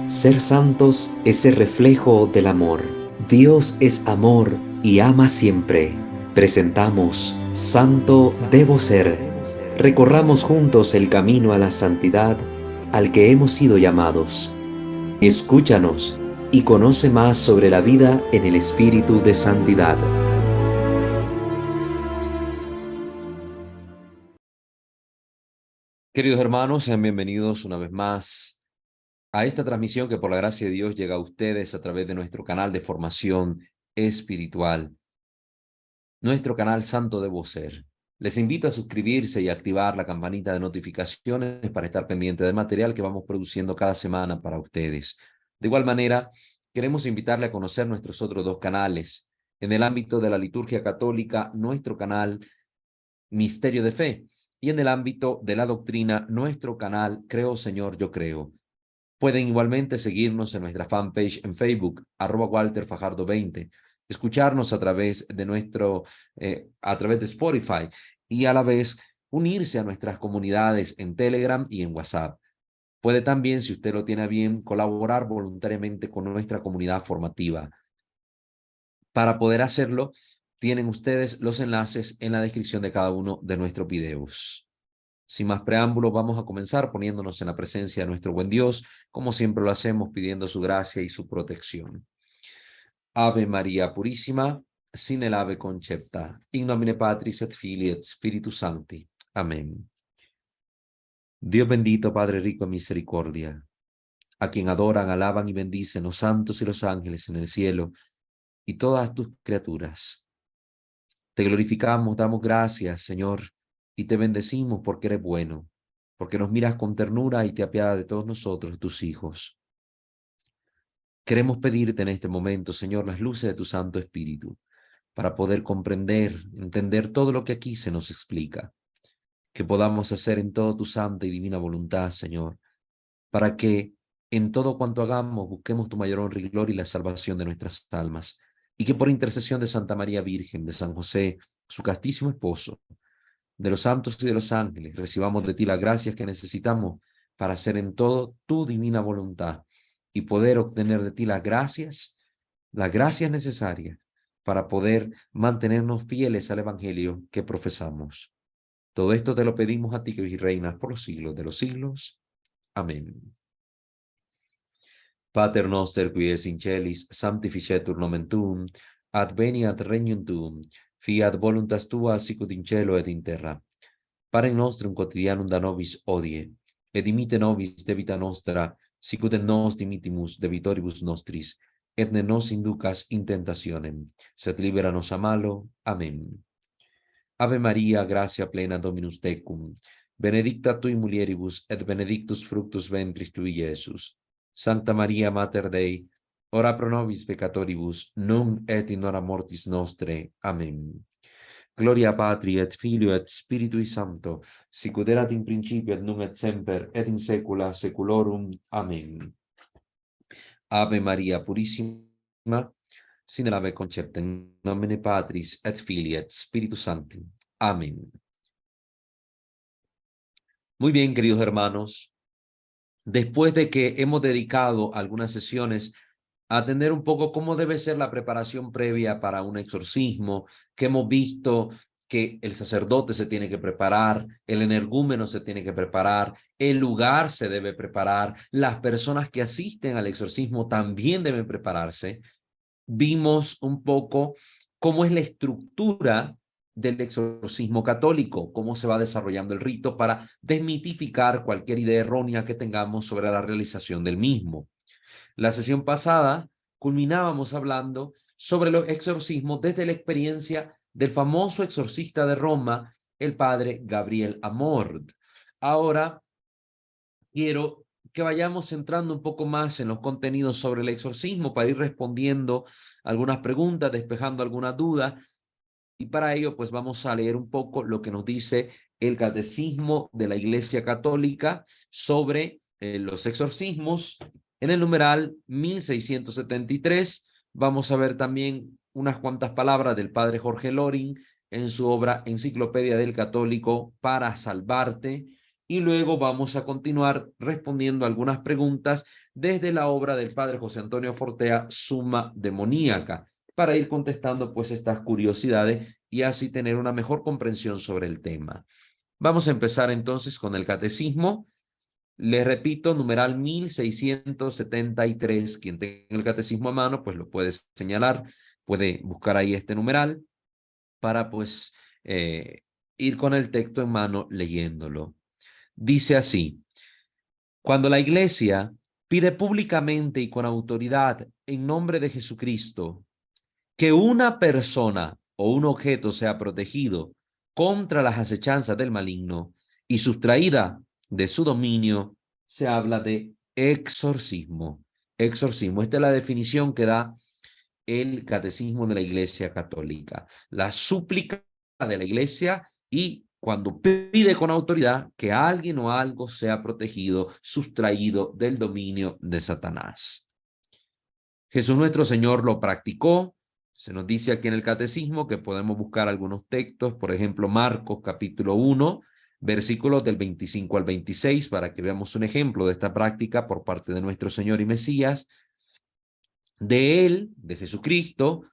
Ser santos es ser reflejo del amor. Dios es amor y ama siempre. Presentamos Santo Debo Ser. Recorramos juntos el camino a la santidad al que hemos sido llamados. Escúchanos y conoce más sobre la vida en el espíritu de santidad. Queridos hermanos, sean bienvenidos una vez más a esta transmisión que por la gracia de Dios llega a ustedes a través de nuestro canal de formación espiritual, nuestro canal Santo Debo Ser. Les invito a suscribirse y activar la campanita de notificaciones para estar pendiente del material que vamos produciendo cada semana para ustedes. De igual manera, queremos invitarle a conocer nuestros otros dos canales. En el ámbito de la liturgia católica, nuestro canal Misterio de Fe, y en el ámbito de la doctrina, nuestro canal Creo Señor, Yo Creo. Pueden igualmente seguirnos en nuestra fanpage en Facebook, @WalterFajardo20, escucharnos a través de Spotify y a la vez unirse a nuestras comunidades en Telegram y en WhatsApp. Puede también, si usted lo tiene a bien, colaborar voluntariamente con nuestra comunidad formativa. Para poder hacerlo, tienen ustedes los enlaces en la descripción de cada uno de nuestros videos. Sin más preámbulos, vamos a comenzar poniéndonos en la presencia de nuestro buen Dios, como siempre lo hacemos, pidiendo su gracia y su protección. Ave María Purísima, sin el ave concepta, in nomine Patris et Filii et Spiritus Sancti. Amén. Dios bendito, Padre rico en misericordia, a quien adoran, alaban y bendicen los santos y los ángeles en el cielo y todas tus criaturas. Te glorificamos, damos gracias, Señor, y te bendecimos porque eres bueno, porque nos miras con ternura y te apiadas de todos nosotros, tus hijos. Queremos pedirte en este momento, Señor, las luces de tu Santo Espíritu, para poder comprender, entender todo lo que aquí se nos explica, que podamos hacer en todo tu santa y divina voluntad, Señor, para que en todo cuanto hagamos busquemos tu mayor honra y gloria y la salvación de nuestras almas, y que por intercesión de Santa María Virgen, de San José, su castísimo esposo, de los santos y de los ángeles, recibamos de ti las gracias que necesitamos para hacer en todo tu divina voluntad y poder obtener de ti las gracias necesarias para poder mantenernos fieles al Evangelio que profesamos. Todo esto te lo pedimos a ti, que vives y reinas por los siglos de los siglos. Amén. Pater noster, qui es in celis, sanctificetur nomen tuum, adveniat regnum tuum, fiat voluntas tua sicut in cielo et in terra. Panem nostrum quotidianum da nobis hodie, et dimite nobis debita nostra, sicut et nos dimitimus debitoribus nostris, et ne nos inducas in tentationem, sed libera nos a malo. Amén. Ave Maria, gratia plena Dominus tecum, benedicta tui mulieribus, et benedictus fructus ventris tui, Iesus. Sancta Maria, Mater Dei, ora pro nobis peccatoribus, nunc et in hora mortis nostre. Amén. Gloria Patri et Filio et Spiritui Sancto, sicut erat in principio et nunc et semper et in saecula saeculorum. Amén. Ave Maria Purissima, sin el ave concepta, in nomine Patris et Filii et Spiritus Sancti. Amén. Muy bien, queridos hermanos, después de que hemos dedicado algunas sesiones a atender un poco cómo debe ser la preparación previa para un exorcismo, que hemos visto que el sacerdote se tiene que preparar, el energúmeno se tiene que preparar, el lugar se debe preparar, las personas que asisten al exorcismo también deben prepararse. Vimos un poco cómo es la estructura del exorcismo católico, cómo se va desarrollando el rito para desmitificar cualquier idea errónea que tengamos sobre la realización del mismo. La sesión pasada culminábamos hablando sobre los exorcismos desde la experiencia del famoso exorcista de Roma, el padre Gabriel Amorth. Ahora quiero que vayamos entrando un poco más en los contenidos sobre el exorcismo para ir respondiendo algunas preguntas, despejando algunas dudas. Y para ello, pues vamos a leer un poco lo que nos dice el Catecismo de la Iglesia Católica sobre los exorcismos. En el numeral 1673 vamos a ver también unas cuantas palabras del padre Jorge Loring en su obra Enciclopedia del Católico para Salvarte. y luego vamos a continuar respondiendo algunas preguntas desde la obra del padre José Antonio Fortea, Summa Demoníaca, para ir contestando pues estas curiosidades y así tener una mejor comprensión sobre el tema. Vamos a empezar entonces con el catecismo. Les repito, numeral 1673. Quien tenga el catecismo a mano, pues lo puede señalar, puede buscar ahí este numeral para pues ir con el texto en mano leyéndolo. Dice así: cuando la Iglesia pide públicamente y con autoridad en nombre de Jesucristo que una persona o un objeto sea protegido contra las acechanzas del maligno y sustraída de su dominio, se habla de exorcismo. Exorcismo. Esta es la definición que da el Catecismo de la Iglesia Católica. La súplica de la Iglesia y cuando pide con autoridad que alguien o algo sea protegido, sustraído del dominio de Satanás. Jesús nuestro Señor lo practicó. Se nos dice aquí en el Catecismo que podemos buscar algunos textos, por ejemplo, Marcos capítulo 1, versículos del 25 al 26, para que veamos un ejemplo de esta práctica por parte de nuestro Señor y Mesías. De Él, de Jesucristo,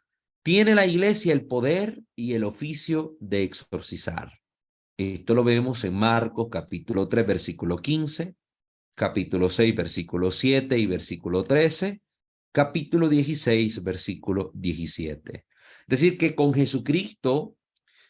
tiene la Iglesia el poder y el oficio de exorcizar. Esto lo vemos en Marcos capítulo 3, versículo 15, capítulo 6, versículo 7 y versículo 13, capítulo 16, versículo 17. Es decir, que con Jesucristo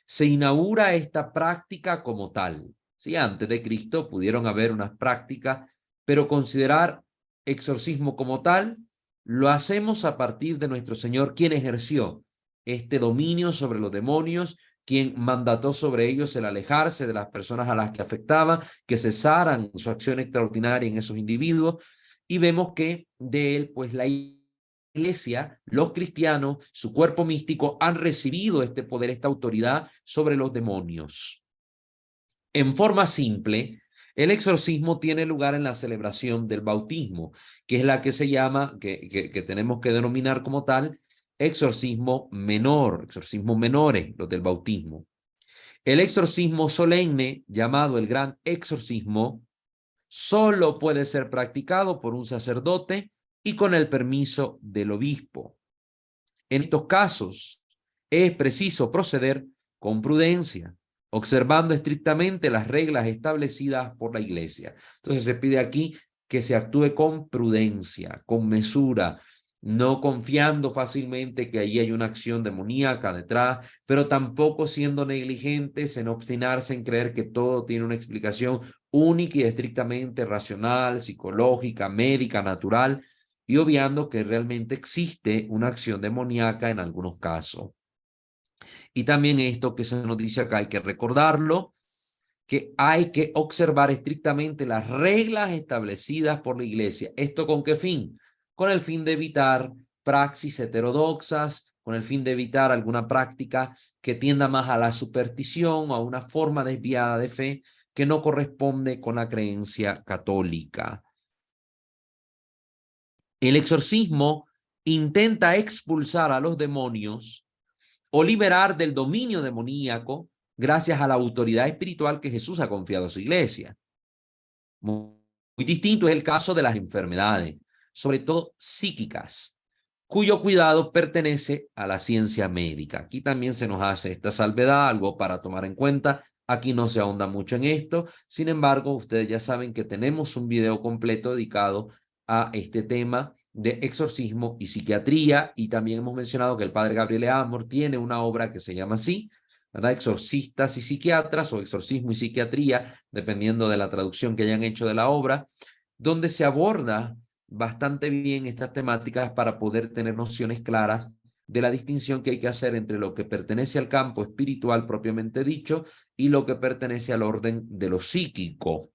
se inaugura esta práctica como tal. Sí, antes de Cristo pudieron haber unas prácticas, pero considerar exorcismo como tal, lo hacemos a partir de nuestro Señor, quien ejerció este dominio sobre los demonios, quien mandató sobre ellos el alejarse de las personas a las que afectaban, que cesaran su acción extraordinaria en esos individuos, y vemos que de él, pues la Iglesia, los cristianos, su cuerpo místico, han recibido este poder, esta autoridad sobre los demonios. En forma simple, el exorcismo tiene lugar en la celebración del bautismo, que es la que se llama, que tenemos que denominar como tal, exorcismo menor, exorcismos menores, los del bautismo. El exorcismo solemne, llamado el gran exorcismo, solo puede ser practicado por un sacerdote y con el permiso del obispo. En estos casos, es preciso proceder con prudencia, observando estrictamente las reglas establecidas por la Iglesia. Entonces se pide aquí que se actúe con prudencia, con mesura, no confiando fácilmente que allí hay una acción demoníaca detrás, pero tampoco siendo negligentes en obstinarse en creer que todo tiene una explicación única y estrictamente racional, psicológica, médica, natural, y obviando que realmente existe una acción demoníaca en algunos casos. Y también esto que se nos dice acá, hay que recordarlo, que hay que observar estrictamente las reglas establecidas por la Iglesia. ¿Esto con qué fin? Con el fin de evitar praxis heterodoxas, con el fin de evitar alguna práctica que tienda más a la superstición o a una forma desviada de fe que no corresponde con la creencia católica. El exorcismo intenta expulsar a los demonios o liberar del dominio demoníaco gracias a la autoridad espiritual que Jesús ha confiado a su iglesia. Muy distinto es el caso de las enfermedades, sobre todo psíquicas, cuyo cuidado pertenece a la ciencia médica. Aquí también se nos hace esta salvedad, algo para tomar en cuenta. Aquí no se ahonda mucho en esto. Sin embargo, ustedes ya saben que tenemos un video completo dedicado a este tema de exorcismo y psiquiatría, y también hemos mencionado que el padre Gabriel Amor tiene una obra que se llama así, ¿verdad? Exorcistas y psiquiatras, o exorcismo y psiquiatría, dependiendo de la traducción que hayan hecho de la obra, donde se aborda bastante bien estas temáticas para poder tener nociones claras de la distinción que hay que hacer entre lo que pertenece al campo espiritual propiamente dicho y lo que pertenece al orden de lo psíquico.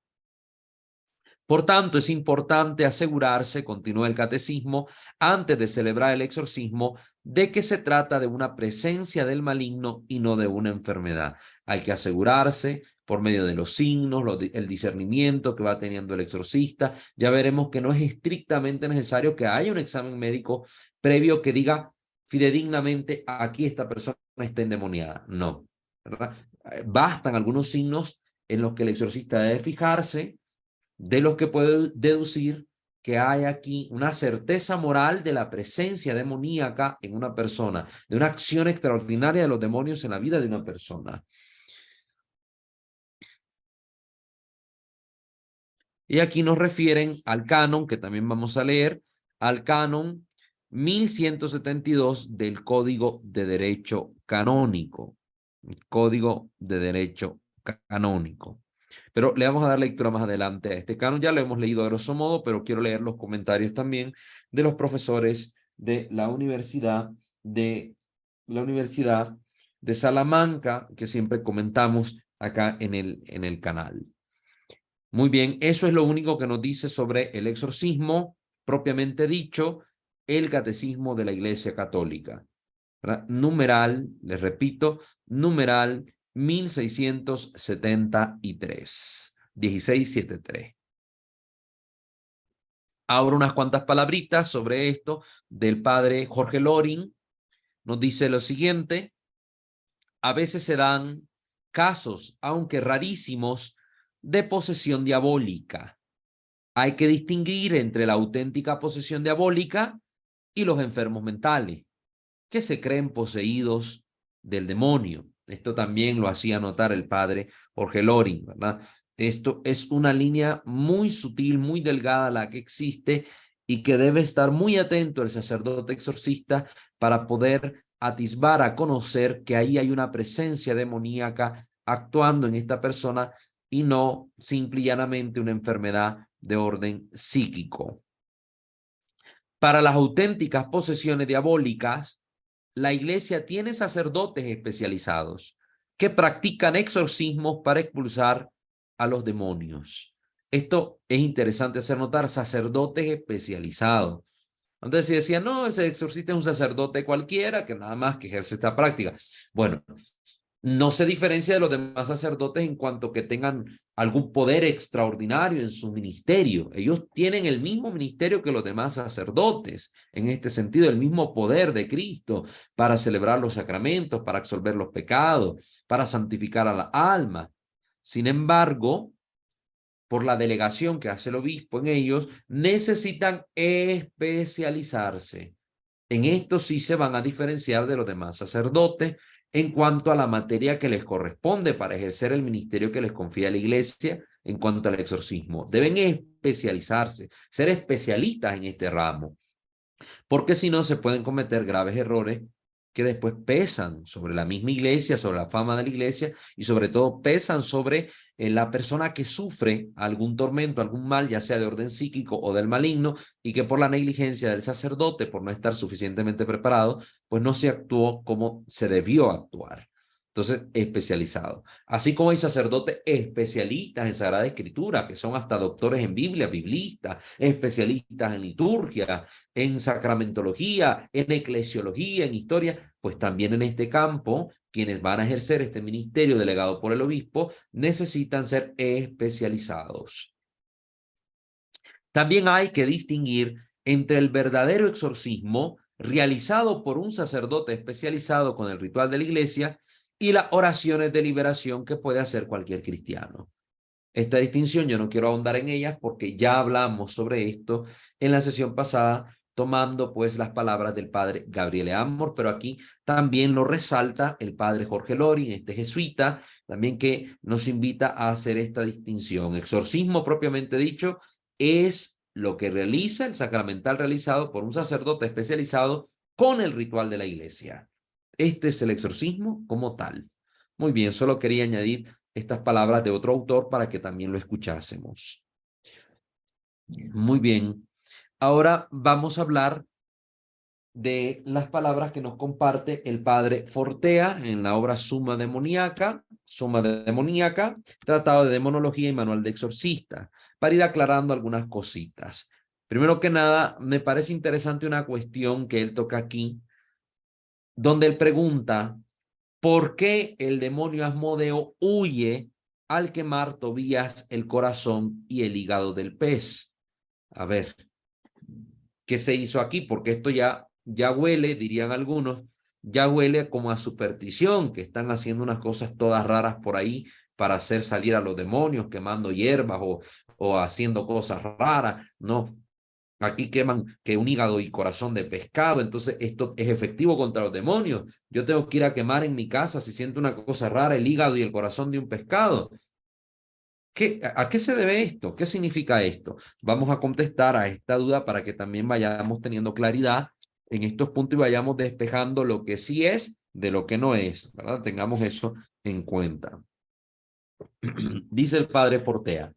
Por tanto, es importante asegurarse, continúa el catecismo, antes de celebrar el exorcismo, de que se trata de una presencia del maligno y no de una enfermedad. Hay que asegurarse por medio de los signos, el discernimiento que va teniendo el exorcista. Ya veremos que no es estrictamente necesario que haya un examen médico previo que diga fidedignamente aquí esta persona está endemoniada. No, ¿verdad? Bastan algunos signos en los que el exorcista debe fijarse, de los que puede deducir que hay aquí una certeza moral de la presencia demoníaca en una persona, de una acción extraordinaria de los demonios en la vida de una persona. Y aquí nos refieren al canon, que también vamos a leer, al canon 1172 del Código de Derecho Canónico. Código de Derecho Canónico. Pero le vamos a dar lectura más adelante a este canon. Ya lo hemos leído a grosso modo, pero quiero leer los comentarios también de los profesores de la Universidad de Salamanca, que siempre comentamos acá en el canal. Muy bien, eso es lo único que nos dice sobre el exorcismo, propiamente dicho, el catecismo de la Iglesia Católica. ¿Verdad? Numeral, les repito, numeral 1673, 1673. Ahora unas cuantas palabritas sobre esto del padre Jorge Loring. Nos dice lo siguiente: a veces se dan casos, aunque rarísimos, de posesión diabólica. Hay que distinguir entre la auténtica posesión diabólica y los enfermos mentales, que se creen poseídos del demonio. Esto también lo hacía notar el padre Jorge Loring, ¿verdad? Esto es una línea muy sutil, muy delgada la que existe y que debe estar muy atento el sacerdote exorcista para poder atisbar, a conocer que ahí hay una presencia demoníaca actuando en esta persona y no simple y llanamente una enfermedad de orden psíquico. Para las auténticas posesiones diabólicas, la iglesia tiene sacerdotes especializados que practican exorcismos para expulsar a los demonios. Esto es interesante hacer notar, sacerdotes especializados. Antes se decía, no, ese exorcista es un sacerdote cualquiera que nada más que ejerce esta práctica. Bueno, no se diferencia de los demás sacerdotes en cuanto que tengan algún poder extraordinario en su ministerio. Ellos tienen el mismo ministerio que los demás sacerdotes, en este sentido, el mismo poder de Cristo para celebrar los sacramentos, para absolver los pecados, para santificar a la alma. Sin embargo, por la delegación que hace el obispo en ellos, necesitan especializarse. En esto sí se van a diferenciar de los demás sacerdotes en cuanto a la materia que les corresponde para ejercer el ministerio que les confía la iglesia en cuanto al exorcismo. Deben especializarse, ser especialistas en este ramo, porque si no se pueden cometer graves errores que después pesan sobre la misma iglesia, sobre la fama de la iglesia y sobre todo pesan sobre la persona que sufre algún tormento, algún mal, ya sea de orden psíquico o del maligno, y que por la negligencia del sacerdote, por no estar suficientemente preparado, pues no se actuó como se debió actuar. Entonces, especializado. Así como hay sacerdotes especialistas en Sagrada Escritura, que son hasta doctores en Biblia, biblistas, especialistas en liturgia, en sacramentología, en eclesiología, en historia, pues también en este campo, quienes van a ejercer este ministerio delegado por el obispo necesitan ser especializados. También hay que distinguir entre el verdadero exorcismo realizado por un sacerdote especializado con el ritual de la iglesia y las oraciones de liberación que puede hacer cualquier cristiano. Esta distinción yo no quiero ahondar en ella porque ya hablamos sobre esto en la sesión pasada, tomando pues las palabras del padre Gabriele Amor, pero aquí también lo resalta el padre Jorge Loring, este jesuita, también que nos invita a hacer esta distinción. Exorcismo propiamente dicho es lo que realiza el sacramental realizado por un sacerdote especializado con el ritual de la iglesia. Este es el exorcismo como tal. Muy bien, solo quería añadir estas palabras de otro autor para que también lo escuchásemos. Muy bien. Ahora vamos a hablar de las palabras que nos comparte el padre Fortea en la obra Summa Demoníaca, Tratado de Demonología y Manual de Exorcista, para ir aclarando algunas cositas. Primero que nada, me parece interesante una cuestión que él toca aquí, donde él pregunta: ¿por qué el demonio Asmodeo huye al quemar Tobías el corazón y el hígado del pez? A ver, ¿qué se hizo aquí? Porque esto ya huele, dirían algunos, ya huele como a superstición, que están haciendo unas cosas todas raras por ahí para hacer salir a los demonios, quemando hierbas o haciendo cosas raras. No, aquí queman que un hígado y corazón de pescado, entonces esto es efectivo contra los demonios. Yo tengo que ir a quemar en mi casa si siento una cosa rara, el hígado y el corazón de un pescado. ¿A qué se debe esto? ¿Qué significa esto? Vamos a contestar a esta duda para que también vayamos teniendo claridad en estos puntos y vayamos despejando lo que sí es de lo que no es, ¿verdad? Tengamos eso en cuenta. Dice el padre Fortea.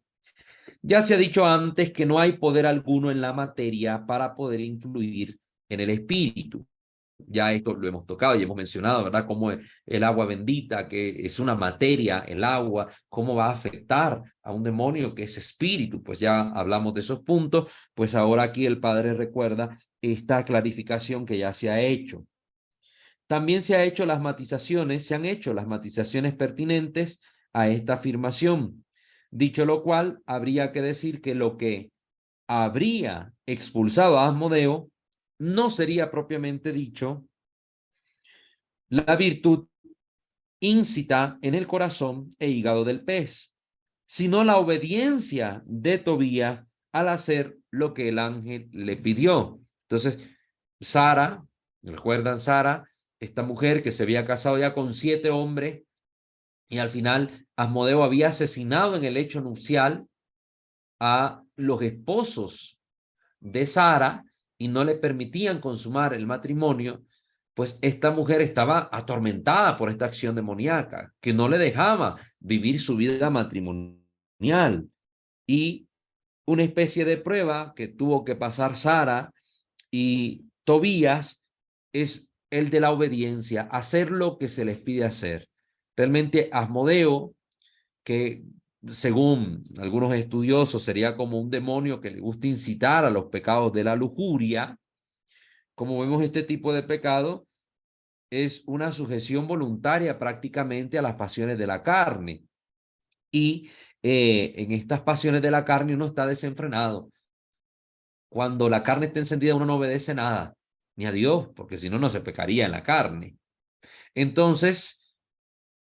Ya se ha dicho antes que no hay poder alguno en la materia para poder influir en el espíritu. Ya esto lo hemos tocado y hemos mencionado, ¿verdad? Cómo el agua bendita, que es una materia, el agua, cómo va a afectar a un demonio que es espíritu. Pues ya hablamos de esos puntos, pues ahora aquí el Padre recuerda esta clarificación que ya se ha hecho. También se han hecho las matizaciones pertinentes a esta afirmación. Dicho lo cual, habría que decir que lo que habría expulsado a Asmodeo no sería propiamente dicho la virtud íncita en el corazón e hígado del pez, sino la obediencia de Tobías al hacer lo que el ángel le pidió. Entonces, Sara, ¿recuerdan Sara? Esta mujer que se había casado ya con 7 hombres y al final Asmodeo había asesinado en el hecho nupcial a los esposos de Sara y no le permitían consumar el matrimonio, pues esta mujer estaba atormentada por esta acción demoníaca, que no le dejaba vivir su vida matrimonial. Y una especie de prueba que tuvo que pasar Sara y Tobías es el de la obediencia, hacer lo que se les pide hacer. Realmente Asmodeo, que según algunos estudiosos sería como un demonio que le gusta incitar a los pecados de la lujuria, como vemos este tipo de pecado es una sujeción voluntaria prácticamente a las pasiones de la carne. Y en estas pasiones de la carne uno está desenfrenado. Cuando la carne está encendida uno no obedece nada, ni a Dios, porque si no, no se pecaría en la carne. Entonces,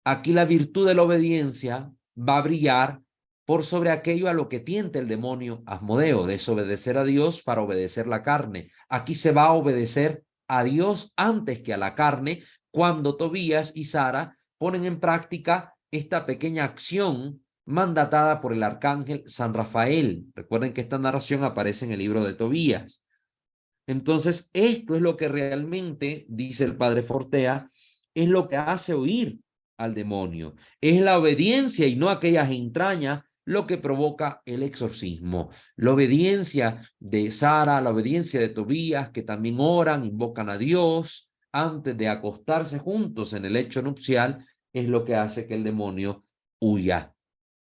aquí la virtud de la obediencia va a brillar por sobre aquello a lo que tienta el demonio Asmodeo, desobedecer a Dios para obedecer la carne. Aquí se va a obedecer a Dios antes que a la carne cuando Tobías y Sara ponen en práctica esta pequeña acción mandatada por el arcángel San Rafael. Recuerden que esta narración aparece en el libro de Tobías. Entonces, esto es lo que realmente, dice el padre Fortea, es lo que hace huir al demonio. Es la obediencia y no aquellas entrañas lo que provoca el exorcismo. La obediencia de Sara, la obediencia de Tobías, que también oran, invocan a Dios antes de acostarse juntos en el lecho nupcial, es lo que hace que el demonio huya.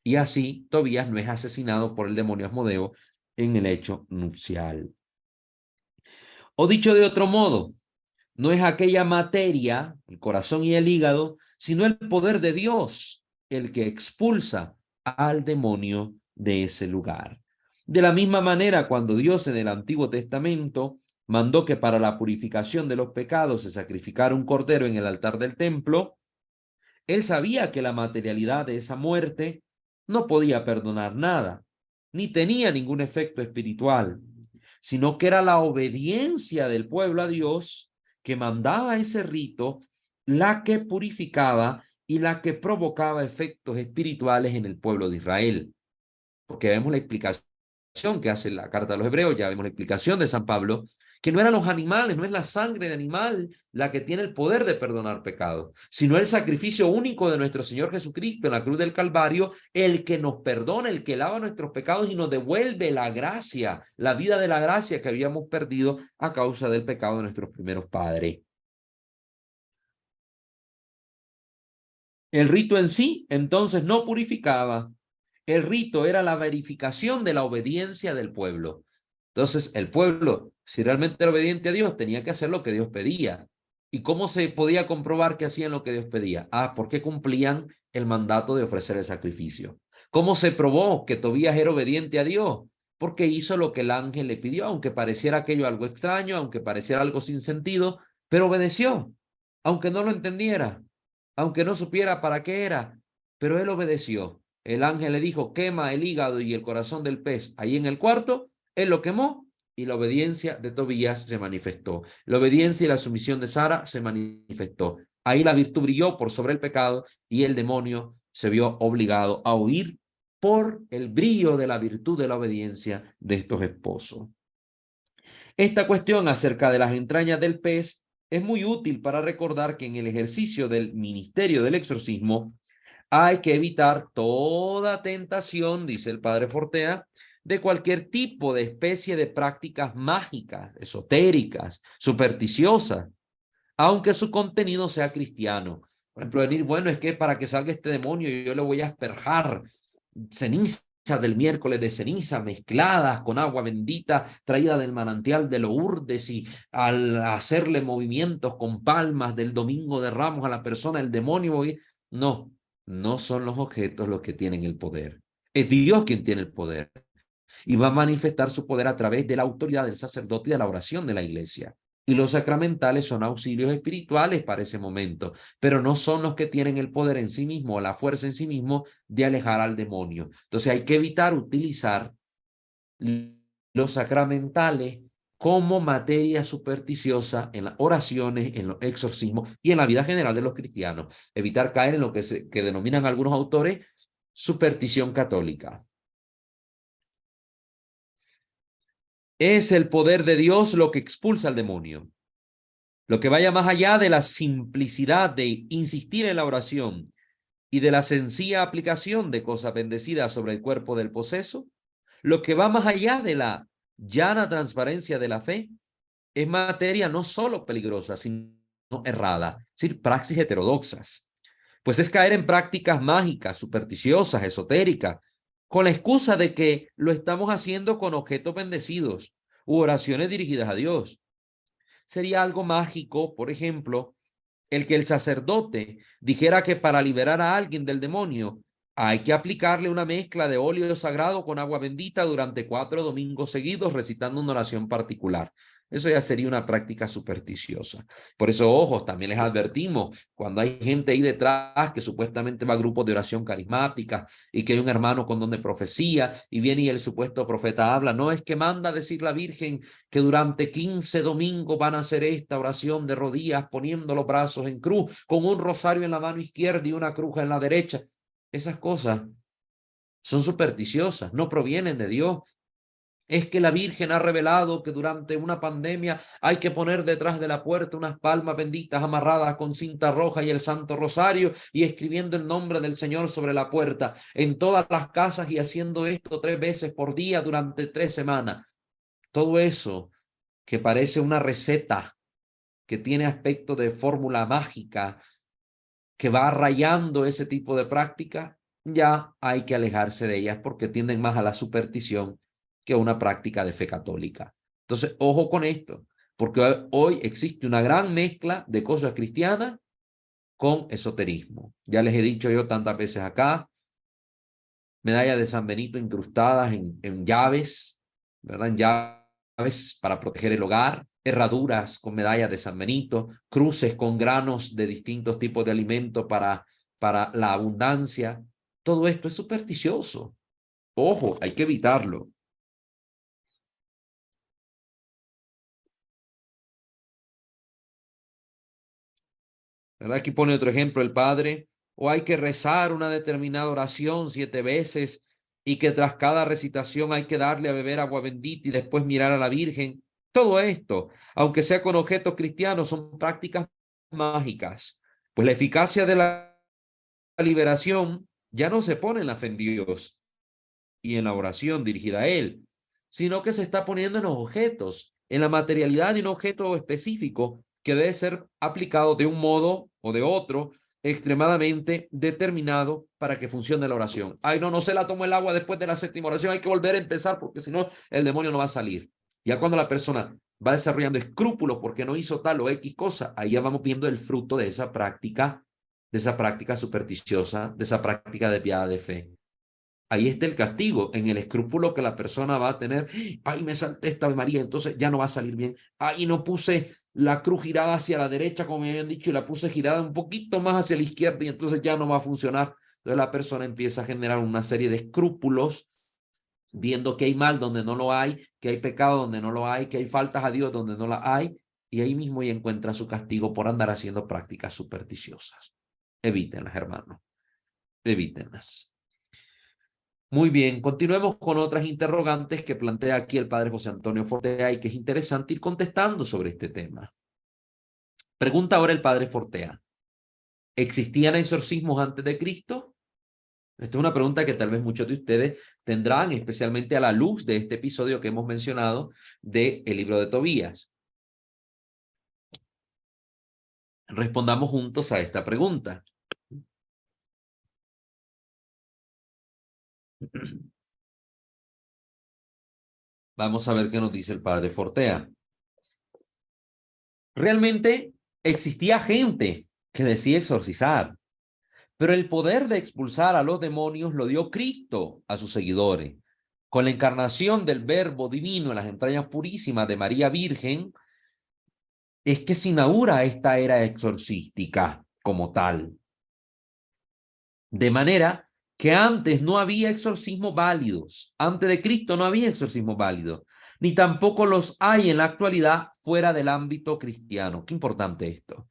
Y así Tobías no es asesinado por el demonio Asmodeo en el lecho nupcial. O dicho de otro modo, no es aquella materia, el corazón y el hígado, sino el poder de Dios el que expulsa al demonio de ese lugar. De la misma manera, cuando Dios en el Antiguo Testamento mandó que para la purificación de los pecados se sacrificara un cordero en el altar del templo, él sabía que la materialidad de esa muerte no podía perdonar nada, ni tenía ningún efecto espiritual, sino que era la obediencia del pueblo a Dios que mandaba ese rito la que purificaba y la que provocaba efectos espirituales en el pueblo de Israel. Porque vemos la explicación que hace la carta a los Hebreos, ya vemos la explicación de San Pablo, que no eran los animales, no es la sangre de animal la que tiene el poder de perdonar pecados, sino el sacrificio único de nuestro Señor Jesucristo en la cruz del Calvario, el que nos perdona, el que lava nuestros pecados y nos devuelve la gracia, la vida de la gracia que habíamos perdido a causa del pecado de nuestros primeros padres. El rito en sí, entonces, no purificaba. El rito era la verificación de la obediencia del pueblo. Entonces, el pueblo, si realmente era obediente a Dios, tenía que hacer lo que Dios pedía. ¿Y cómo se podía comprobar que hacían lo que Dios pedía? Porque cumplían el mandato de ofrecer el sacrificio. ¿Cómo se probó que Tobías era obediente a Dios? Porque hizo lo que el ángel le pidió, aunque pareciera aquello algo extraño, aunque pareciera algo sin sentido, pero obedeció, aunque no lo entendiera, aunque no supiera para qué era, Pero él obedeció. El ángel le dijo, quema el hígado y el corazón del pez ahí en el cuarto. Él lo quemó y la obediencia de Tobías se manifestó. La obediencia y la sumisión de Sara se manifestó. Ahí la virtud brilló por sobre el pecado y el demonio se vio obligado a huir por el brillo de la virtud de la obediencia de estos esposos. Esta cuestión acerca de las entrañas del pez es muy útil para recordar que en el ejercicio del ministerio del exorcismo hay que evitar toda tentación, dice el padre Fortea, de cualquier tipo de especie de prácticas mágicas, esotéricas, supersticiosas, aunque su contenido sea cristiano. Por ejemplo, venir, bueno, es que para que salga este demonio yo le voy a asperjar cenizas del miércoles de ceniza mezcladas con agua bendita traída del manantial de Lourdes, y al hacerle movimientos con palmas del domingo de Ramos a la persona, el demonio, no, no son los objetos los que tienen el poder. Es Dios quien tiene el poder y va a manifestar su poder a través de la autoridad del sacerdote y de la oración de la iglesia. Y los sacramentales son auxilios espirituales para ese momento, pero no son los que tienen el poder en sí mismo, la fuerza en sí mismo de alejar al demonio. Entonces hay que evitar utilizar los sacramentales como materia supersticiosa en las oraciones, en los exorcismos y en la vida general de los cristianos. Evitar caer en lo que denominan algunos autores superstición católica. Es el poder de Dios lo que expulsa al demonio. Lo que vaya más allá de la simplicidad de insistir en la oración y de la sencilla aplicación de cosas bendecidas sobre el cuerpo del poseso, lo que va más allá de la llana transparencia de la fe, es materia no solo peligrosa, sino errada, es decir, praxis heterodoxas. Pues es caer en prácticas mágicas, supersticiosas, esotéricas, con la excusa de que lo estamos haciendo con objetos bendecidos u oraciones dirigidas a Dios. Sería algo mágico, por ejemplo, el que el sacerdote dijera que para liberar a alguien del demonio hay que aplicarle una mezcla de óleo sagrado con agua bendita durante 4 domingos seguidos recitando una oración particular. Eso ya sería una práctica supersticiosa. Por eso, ojos, también les advertimos, cuando hay gente ahí detrás que supuestamente va a grupos de oración carismática y que hay un hermano con don de profecía y viene y el supuesto profeta habla, no es que manda a decir la Virgen que durante 15 domingos van a hacer esta oración de rodillas poniendo los brazos en cruz, con un rosario en la mano izquierda y una cruz en la derecha. Esas cosas son supersticiosas, no provienen de Dios. Es que la Virgen ha revelado que durante una pandemia hay que poner detrás de la puerta unas palmas benditas amarradas con cinta roja y el Santo Rosario y escribiendo el nombre del Señor sobre la puerta en todas las casas y haciendo esto 3 veces por día durante 3 semanas. Todo eso que parece una receta, que tiene aspecto de fórmula mágica, que va rayando ese tipo de práctica, ya hay que alejarse de ellas porque tienden más a la superstición que a una práctica de fe católica. Entonces, ojo con esto, porque hoy existe una gran mezcla de cosas cristianas con esoterismo. Ya les he dicho yo tantas veces acá, medallas de San Benito incrustadas en llaves, ¿verdad? En llaves para proteger el hogar, herraduras con medallas de San Benito, cruces con granos de distintos tipos de alimentos para la abundancia. Todo esto es supersticioso. Ojo, hay que evitarlo. ¿Verdad? Aquí pone otro ejemplo el padre. O hay que rezar una determinada oración 7 veces y que tras cada recitación hay que darle a beber agua bendita y después mirar a la Virgen. Todo esto, aunque sea con objetos cristianos, son prácticas mágicas. Pues la eficacia de la liberación ya no se pone en la fe en Dios y en la oración dirigida a Él, sino que se está poniendo en los objetos, en la materialidad de un objeto específico que debe ser aplicado de un modo o de otro extremadamente determinado para que funcione la oración. Ay, no, no se la tomó el agua después de la 7ª oración, hay que volver a empezar porque si no, el demonio no va a salir. Ya cuando la persona va desarrollando escrúpulos porque no hizo tal o X cosa, ahí ya vamos viendo el fruto de esa práctica supersticiosa, de esa práctica de piedad de fe. Ahí está el castigo, en el escrúpulo que la persona va a tener. Ay, me salté esta Ave María, entonces ya no va a salir bien. Ay, no puse la cruz girada hacia la derecha, como me habían dicho, y la puse girada un poquito más hacia la izquierda, y entonces ya no va a funcionar. Entonces la persona empieza a generar una serie de escrúpulos, viendo que hay mal donde no lo hay, que hay pecado donde no lo hay, que hay faltas a Dios donde no la hay, y ahí mismo ella encuentra su castigo por andar haciendo prácticas supersticiosas. Evítenlas, hermanos, evítenlas. Muy bien, continuemos con otras interrogantes que plantea aquí el padre José Antonio Fortea y que es interesante ir contestando sobre este tema. Pregunta ahora el padre Fortea: ¿existían exorcismos antes de Cristo? Esta es una pregunta que tal vez muchos de ustedes tendrán, especialmente a la luz de este episodio que hemos mencionado del libro de Tobías. Respondamos juntos a esta pregunta. Vamos a ver qué nos dice el padre Fortea. Realmente existía gente que decía exorcizar, pero el poder de expulsar a los demonios lo dio Cristo a sus seguidores. Con la encarnación del Verbo divino en las entrañas purísimas de María Virgen, es que se inaugura esta era exorcística como tal. De manera que antes no había exorcismos válidos. Antes de Cristo no había exorcismos válidos, ni tampoco los hay en la actualidad fuera del ámbito cristiano. Qué importante esto.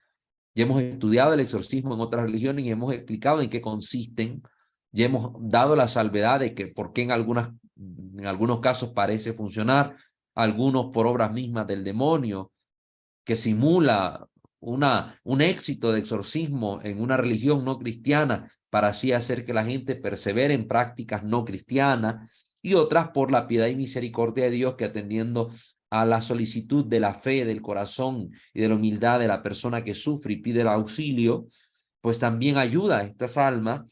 Ya hemos estudiado el exorcismo en otras religiones y hemos explicado en qué consisten. Ya hemos dado la salvedad de que por qué en algunos casos parece funcionar, algunos por obras mismas del demonio, que simula un éxito de exorcismo en una religión no cristiana para así hacer que la gente persevere en prácticas no cristianas, y otras por la piedad y misericordia de Dios, que atendiendo a la solicitud de la fe, del corazón y de la humildad de la persona que sufre y pide el auxilio, pues también ayuda a estas almas,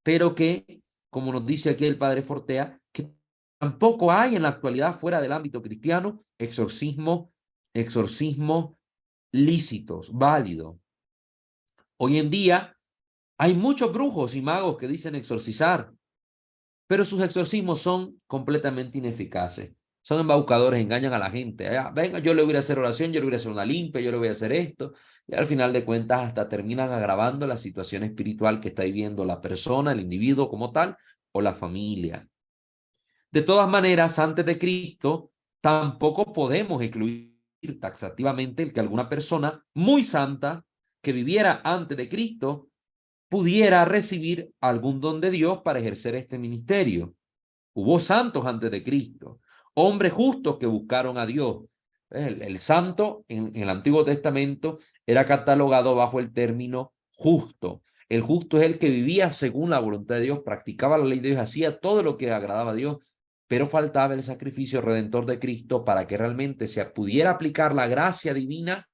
pero que, como nos dice aquí el padre Fortea, que tampoco hay en la actualidad fuera del ámbito cristiano exorcismo lícitos, válidos. Hoy en día hay muchos brujos y magos que dicen exorcizar, pero sus exorcismos son completamente ineficaces. Son embaucadores, engañan a la gente. Venga, yo le voy a hacer oración, yo le voy a hacer una limpia, yo le voy a hacer esto. Y al final de cuentas hasta terminan agravando la situación espiritual que está viviendo la persona, el individuo como tal, o la familia. De todas maneras, antes de Cristo, tampoco podemos excluir taxativamente el que alguna persona muy santa que viviera antes de Cristo pudiera recibir algún don de Dios para ejercer este ministerio. Hubo santos antes de Cristo, hombres justos que buscaron a Dios. El santo en el Antiguo Testamento era catalogado bajo el término justo. El justo es el que vivía según la voluntad de Dios, practicaba la ley de Dios, hacía todo lo que agradaba a Dios, pero faltaba el sacrificio redentor de Cristo para que realmente se pudiera aplicar la gracia divina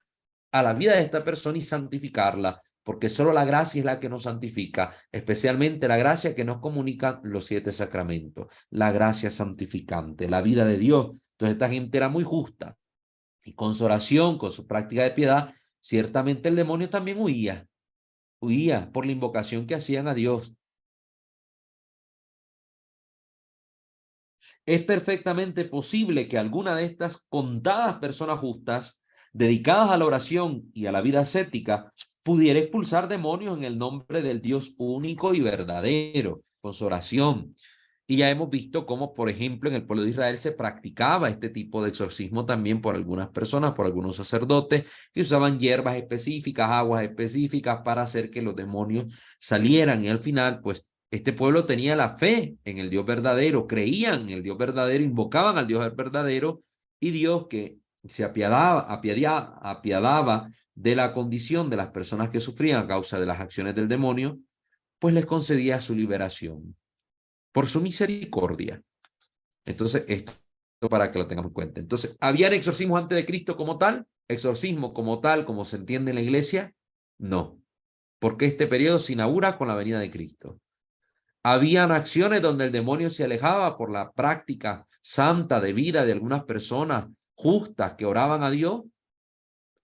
a la vida de esta persona y santificarla, porque solo la gracia es la que nos santifica, especialmente la gracia que nos comunica los 7 sacramentos, la gracia santificante, la vida de Dios. Entonces esta gente era muy justa y con su oración, con su práctica de piedad, ciertamente el demonio también huía por la invocación que hacían a Dios. Es perfectamente posible que alguna de estas contadas personas justas, dedicadas a la oración y a la vida ascética, pudiera expulsar demonios en el nombre del Dios único y verdadero, con su oración. Y ya hemos visto cómo, por ejemplo, en el pueblo de Israel se practicaba este tipo de exorcismo también por algunas personas, por algunos sacerdotes, que usaban hierbas específicas, aguas específicas para hacer que los demonios salieran. Y al final, pues, este pueblo tenía la fe en el Dios verdadero, creían en el Dios verdadero, invocaban al Dios verdadero, y Dios, que se apiadaba de la condición de las personas que sufrían a causa de las acciones del demonio, pues les concedía su liberación por su misericordia. Entonces, esto para que lo tengamos en cuenta. Entonces, ¿había exorcismos antes de Cristo como tal? ¿Exorcismo como tal, como se entiende en la iglesia? No, porque este periodo se inaugura con la venida de Cristo. Habían acciones donde el demonio se alejaba por la práctica santa de vida de algunas personas justas que oraban a Dios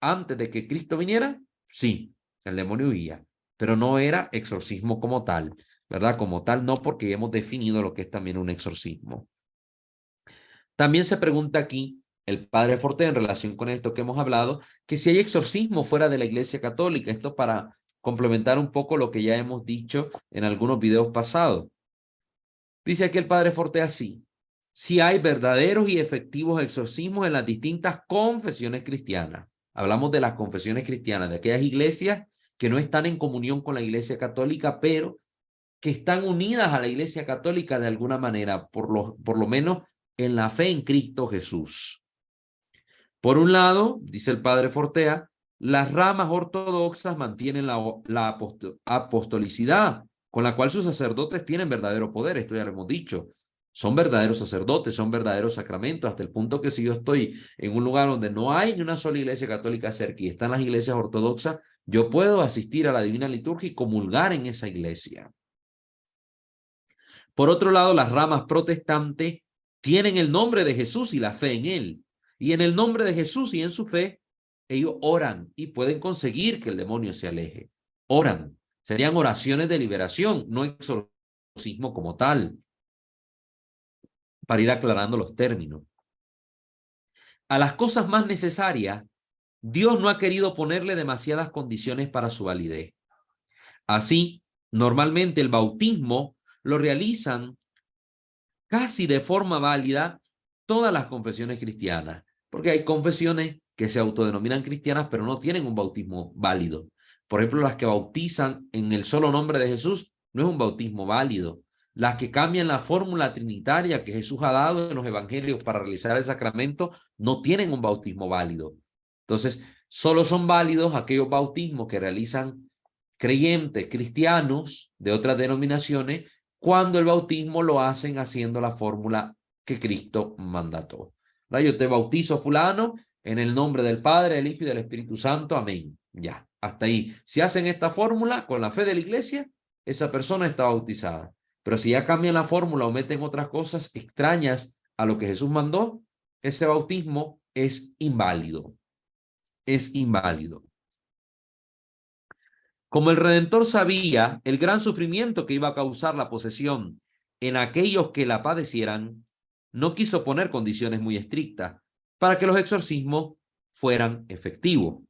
antes de que Cristo viniera. Sí, el demonio huía, pero no era exorcismo como tal, ¿verdad? Como tal no, porque hemos definido lo que es también un exorcismo. También se pregunta aquí el padre Forte en relación con esto que hemos hablado, que si hay exorcismo fuera de la Iglesia Católica, esto para complementar un poco lo que ya hemos dicho en algunos videos pasados. Dice aquí el padre Fortea así: si hay verdaderos y efectivos exorcismos en las distintas confesiones cristianas. Hablamos de las confesiones cristianas, de aquellas iglesias que no están en comunión con la Iglesia Católica, pero que están unidas a la Iglesia Católica de alguna manera, por lo menos en la fe en Cristo Jesús. Por un lado, dice el padre Fortea, las ramas ortodoxas mantienen la apostolicidad, con la cual sus sacerdotes tienen verdadero poder. Esto ya lo hemos dicho. Son verdaderos sacerdotes, son verdaderos sacramentos, hasta el punto que si yo estoy en un lugar donde no hay ni una sola iglesia católica cerca y están las iglesias ortodoxas, yo puedo asistir a la Divina Liturgia y comulgar en esa iglesia. Por otro lado, las ramas protestantes tienen el nombre de Jesús y la fe en él. Y en el nombre de Jesús y en su fe, ellos oran y pueden conseguir que el demonio se aleje. Oran. Serían oraciones de liberación, no exorcismo como tal. Para ir aclarando los términos. A las cosas más necesarias, Dios no ha querido ponerle demasiadas condiciones para su validez. Así, normalmente el bautismo lo realizan casi de forma válida todas las confesiones cristianas, porque hay confesiones que se autodenominan cristianas, pero no tienen un bautismo válido. Por ejemplo, las que bautizan en el solo nombre de Jesús no es un bautismo válido. Las que cambian la fórmula trinitaria que Jesús ha dado en los evangelios para realizar el sacramento no tienen un bautismo válido. Entonces, solo son válidos aquellos bautismos que realizan creyentes cristianos de otras denominaciones cuando el bautismo lo hacen haciendo la fórmula que Cristo mandató. Yo te bautizo fulano en el nombre del Padre, del Hijo y del Espíritu Santo. Amén. Ya, hasta ahí. Si hacen esta fórmula con la fe de la iglesia, esa persona está bautizada. Pero si ya cambian la fórmula o meten otras cosas extrañas a lo que Jesús mandó, ese bautismo es inválido. Es inválido. Como el Redentor sabía el gran sufrimiento que iba a causar la posesión en aquellos que la padecieran, no quiso poner condiciones muy estrictas para que los exorcismos fueran efectivos.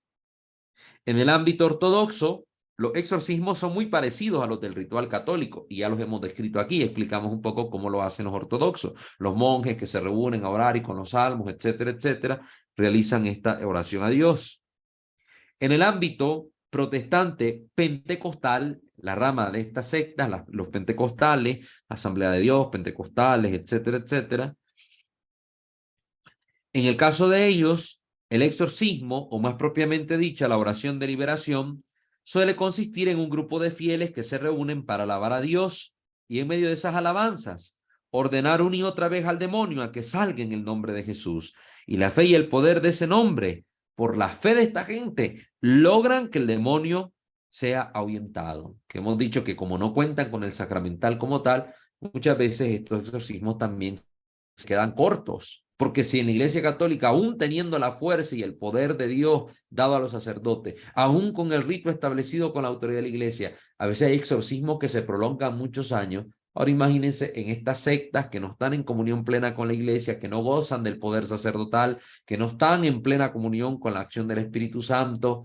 En el ámbito ortodoxo, los exorcismos son muy parecidos a los del ritual católico y ya los hemos descrito aquí. Explicamos un poco cómo lo hacen los ortodoxos. Los monjes que se reúnen a orar y con los salmos, etcétera, etcétera, realizan esta oración a Dios. En el ámbito protestante pentecostal, la rama de estas sectas, los pentecostales, Asamblea de Dios, pentecostales, etcétera, etcétera. En el caso de ellos, el exorcismo, o más propiamente dicha, la oración de liberación, suele consistir en un grupo de fieles que se reúnen para alabar a Dios y en medio de esas alabanzas, ordenar una y otra vez al demonio a que salga en el nombre de Jesús. Y la fe y el poder de ese nombre, por la fe de esta gente, logran que el demonio sea ahuyentado. Que hemos dicho que como no cuentan con el sacramental como tal, muchas veces estos exorcismos también se quedan cortos. Porque si en la Iglesia Católica, aún teniendo la fuerza y el poder de Dios dado a los sacerdotes, aún con el rito establecido con la autoridad de la Iglesia, a veces hay exorcismos que se prolongan muchos años. Ahora imagínense en estas sectas que no están en comunión plena con la Iglesia, que no gozan del poder sacerdotal, que no están en plena comunión con la acción del Espíritu Santo,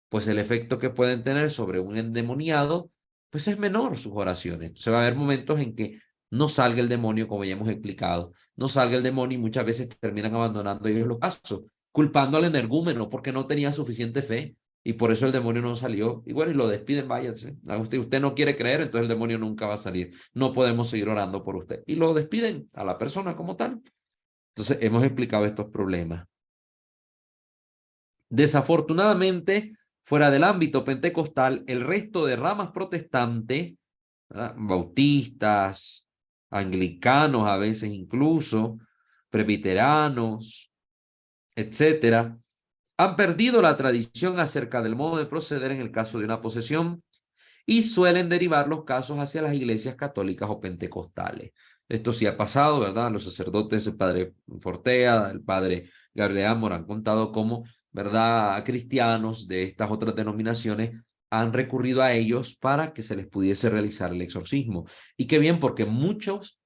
pues el efecto que pueden tener sobre un endemoniado, pues es menor sus oraciones. Se va a haber momentos en que no salga el demonio, como ya hemos explicado, no salga el demonio y muchas veces terminan abandonando ellos los casos, culpando al energúmeno porque no tenía suficiente fe y por eso el demonio no salió. Y bueno, y lo despiden, váyase. Usted no quiere creer, entonces el demonio nunca va a salir. No podemos seguir orando por usted. Y lo despiden a la persona como tal. Entonces, hemos explicado estos problemas. Desafortunadamente, fuera del ámbito pentecostal, el resto de ramas protestantes, ¿verdad?, bautistas, anglicanos a veces incluso, presbiteranos, etcétera, han perdido la tradición acerca del modo de proceder en el caso de una posesión y suelen derivar los casos hacia las iglesias católicas o pentecostales. Esto sí ha pasado, ¿verdad? Los sacerdotes, el padre Fortea, el padre Gabriel Amor han contado cómo, ¿verdad?, cristianos de estas otras denominaciones han recurrido a ellos para que se les pudiese realizar el exorcismo. Y qué bien, porque muchos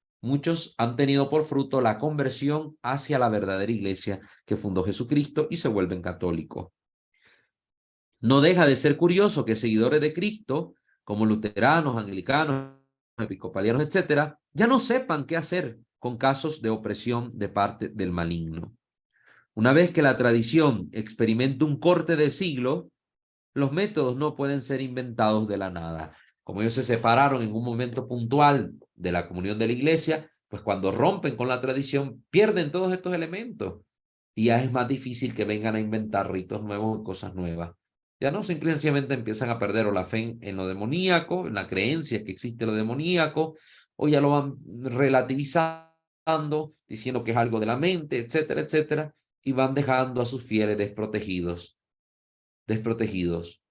han tenido por fruto la conversión hacia la verdadera iglesia que fundó Jesucristo y se vuelven católicos. No deja de ser curioso que seguidores de Cristo, como luteranos, anglicanos, episcopalianos, etcétera, ya no sepan qué hacer con casos de opresión de parte del maligno. Una vez que la tradición experimenta un corte de siglo, los métodos no pueden ser inventados de la nada. Como ellos se separaron en un momento puntual de la comunión de la iglesia, pues cuando rompen con la tradición, pierden todos estos elementos. Y ya es más difícil que vengan a inventar ritos nuevos y cosas nuevas. Ya no, simplemente empiezan a perder o la fe en lo demoníaco, en la creencia que existe lo demoníaco, o ya lo van relativizando, diciendo que es algo de la mente, etcétera, etcétera, y van dejando a sus fieles desprotegidos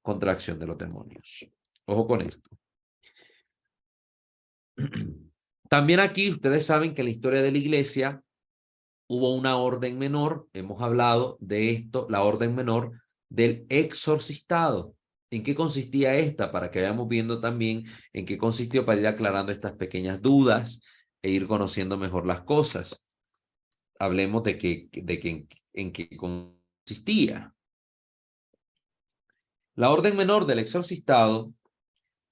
contra la acción de los demonios. Ojo con esto. También aquí ustedes saben que en la historia de la iglesia hubo una orden menor, hemos hablado de esto, la orden menor del exorcistado. ¿En qué consistía esta? Para que vayamos viendo también en qué consistió, para ir aclarando estas pequeñas dudas e ir conociendo mejor las cosas. Hablemos de en qué consistía. La orden menor del exorcistado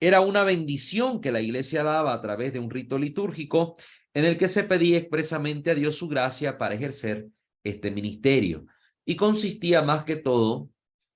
era una bendición que la iglesia daba a través de un rito litúrgico en el que se pedía expresamente a Dios su gracia para ejercer este ministerio. Y consistía más que todo,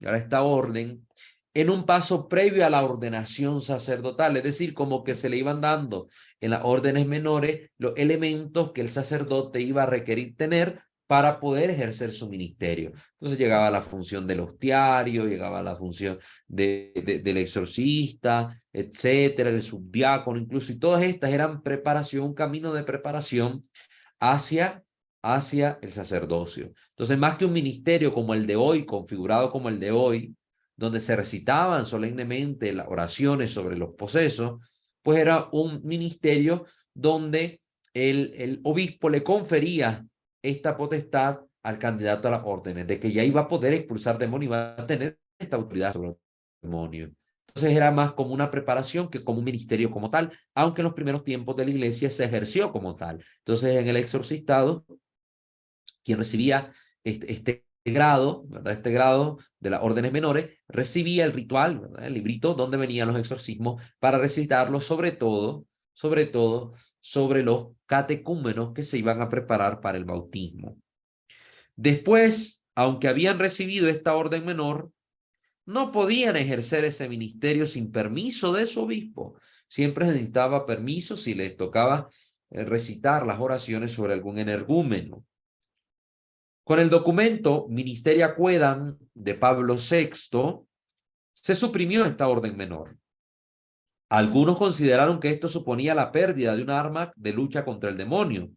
ahora esta orden, en un paso previo a la ordenación sacerdotal, es decir, como que se le iban dando en las órdenes menores los elementos que el sacerdote iba a requerir tener para poder ejercer su ministerio. Entonces llegaba la función del hostiario, llegaba la función del exorcista, etcétera, el subdiácono incluso, y todas estas eran preparación, un camino de preparación hacia el sacerdocio. Entonces, más que un ministerio como el de hoy, configurado como el de hoy, donde se recitaban solemnemente las oraciones sobre los posesos, pues era un ministerio donde el obispo le confería esta potestad al candidato a las órdenes, de que ya iba a poder expulsar demonios, iba a tener esta autoridad sobre los demonios. Entonces era más como una preparación que como un ministerio como tal, aunque en los primeros tiempos de la iglesia se ejerció como tal. Entonces en el exorcistado, quien recibía este grado, ¿verdad? Este grado de las órdenes menores, recibía el ritual, ¿verdad? El librito donde venían los exorcismos para recitarlo sobre todo sobre los catecúmenos que se iban a preparar para el bautismo. Después, aunque habían recibido esta orden menor, no podían ejercer ese ministerio sin permiso de su obispo. Siempre se necesitaba permiso si les tocaba recitar las oraciones sobre algún energúmeno. Con el documento Ministeria Quaedam de Pablo VI, se suprimió esta orden menor. Algunos consideraron que esto suponía la pérdida de un arma de lucha contra el demonio,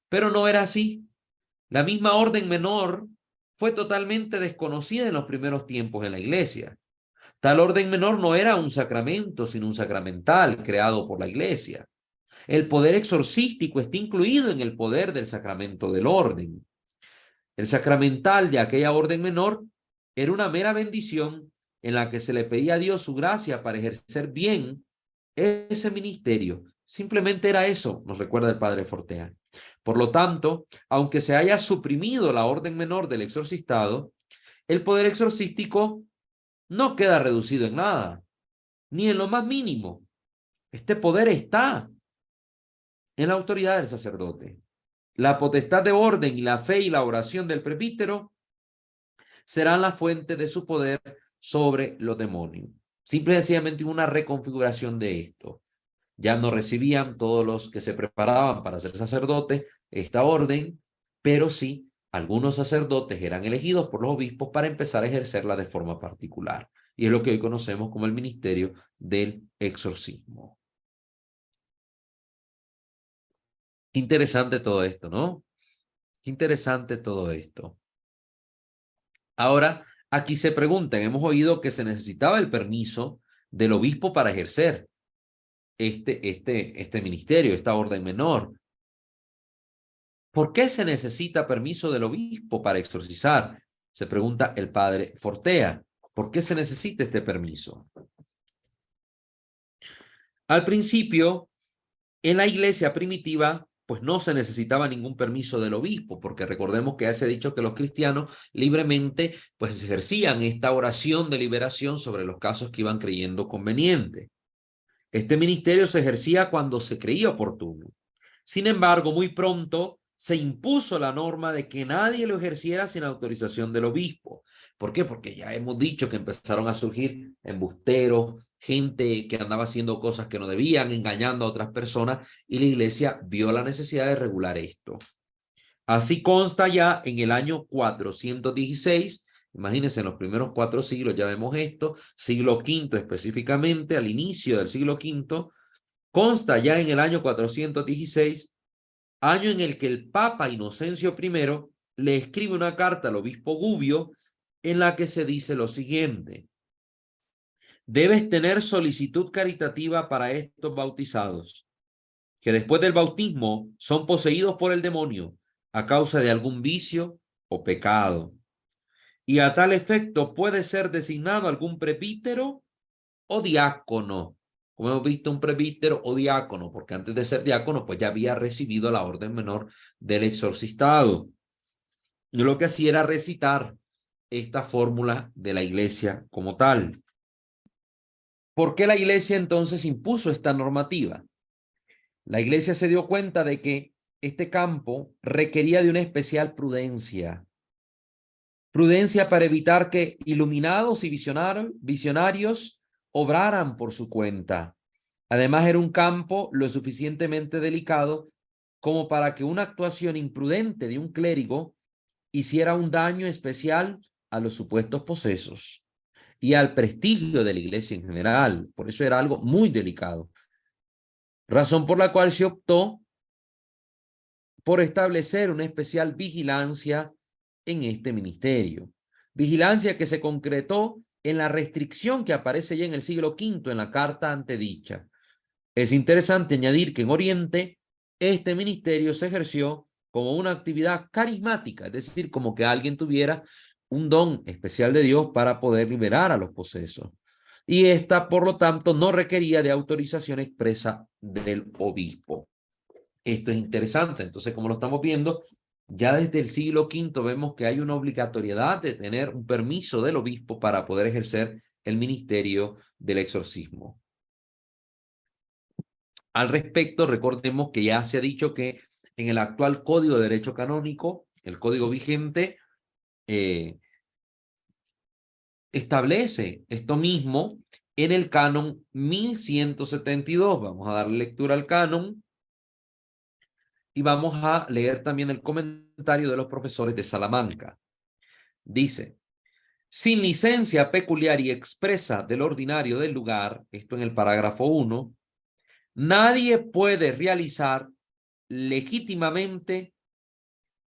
pero no era así. La misma orden menor fue totalmente desconocida en los primeros tiempos en la iglesia. Tal orden menor no era un sacramento, sino un sacramental creado por la iglesia. El poder exorcístico está incluido en el poder del sacramento del orden. El sacramental de aquella orden menor era una mera bendición en la que se le pedía a Dios su gracia para ejercer bien ese ministerio. Simplemente era eso, nos recuerda el padre Fortea. Por lo tanto, aunque se haya suprimido la orden menor del exorcistado, el poder exorcístico no queda reducido en nada, ni en lo más mínimo. Este poder está en la autoridad del sacerdote. La potestad de orden y la fe y la oración del presbítero serán la fuente de su poder sobre los demonios. Simple y sencillamente una reconfiguración de esto. Ya no recibían todos los que se preparaban para ser sacerdotes esta orden, pero sí algunos sacerdotes eran elegidos por los obispos para empezar a ejercerla de forma particular. Y es lo que hoy conocemos como el ministerio del exorcismo. Qué interesante todo esto, ¿no? Qué interesante todo esto. Ahora, aquí se preguntan, hemos oído que se necesitaba el permiso del obispo para ejercer este ministerio, esta orden menor. ¿Por qué se necesita permiso del obispo para exorcizar? Se pregunta el padre Fortea. ¿Por qué se necesita este permiso? Al principio, en la iglesia primitiva, pues no se necesitaba ningún permiso del obispo, porque recordemos que ya se ha dicho que los cristianos libremente pues ejercían esta oración de liberación sobre los casos que iban creyendo conveniente. Este ministerio se ejercía cuando se creía oportuno. Sin embargo, muy pronto se impuso la norma de que nadie lo ejerciera sin autorización del obispo. ¿Por qué? Porque ya hemos dicho que empezaron a surgir embusteros, gente que andaba haciendo cosas que no debían, engañando a otras personas, y la iglesia vio la necesidad de regular esto. Así consta ya en el año 416, imagínense, en los primeros 4 siglos ya vemos esto, siglo V específicamente, al inicio del siglo V, consta ya en el año 416, año en el que el Papa Inocencio I le escribe una carta al obispo Gubbio en la que se dice lo siguiente: debes tener solicitud caritativa para estos bautizados, que después del bautismo son poseídos por el demonio a causa de algún vicio o pecado. Y a tal efecto puede ser designado algún presbítero o diácono. Como hemos visto, un presbítero o diácono, porque antes de ser diácono, pues ya había recibido la orden menor del exorcistado. Y lo que hacía era recitar esta fórmula de la iglesia como tal. ¿Por qué la iglesia entonces impuso esta normativa? La iglesia se dio cuenta de que este campo requería de una especial prudencia. Prudencia para evitar que iluminados y visionarios obraran por su cuenta. Además, era un campo lo suficientemente delicado como para que una actuación imprudente de un clérigo hiciera un daño especial a los supuestos posesos y al prestigio de la iglesia en general. Por eso era algo muy delicado. Razón por la cual se optó por establecer una especial vigilancia en este ministerio. Vigilancia que se concretó en la restricción que aparece ya en el siglo V en la carta antedicha. Es interesante añadir que en Oriente este ministerio se ejerció como una actividad carismática, es decir, como que alguien tuviera un don especial de Dios para poder liberar a los posesos. Y esta, por lo tanto, no requería de autorización expresa del obispo. Esto es interesante. Entonces, como lo estamos viendo, ya desde el siglo V vemos que hay una obligatoriedad de tener un permiso del obispo para poder ejercer el ministerio del exorcismo. Al respecto, recordemos que ya se ha dicho que en el actual Código de Derecho Canónico, el código vigente, establece esto mismo en el canon 1172. Vamos a darle lectura al canon y vamos a leer también el comentario de los profesores de Salamanca. Dice: sin licencia peculiar y expresa del ordinario del lugar, esto en el parágrafo 1, nadie puede realizar legítimamente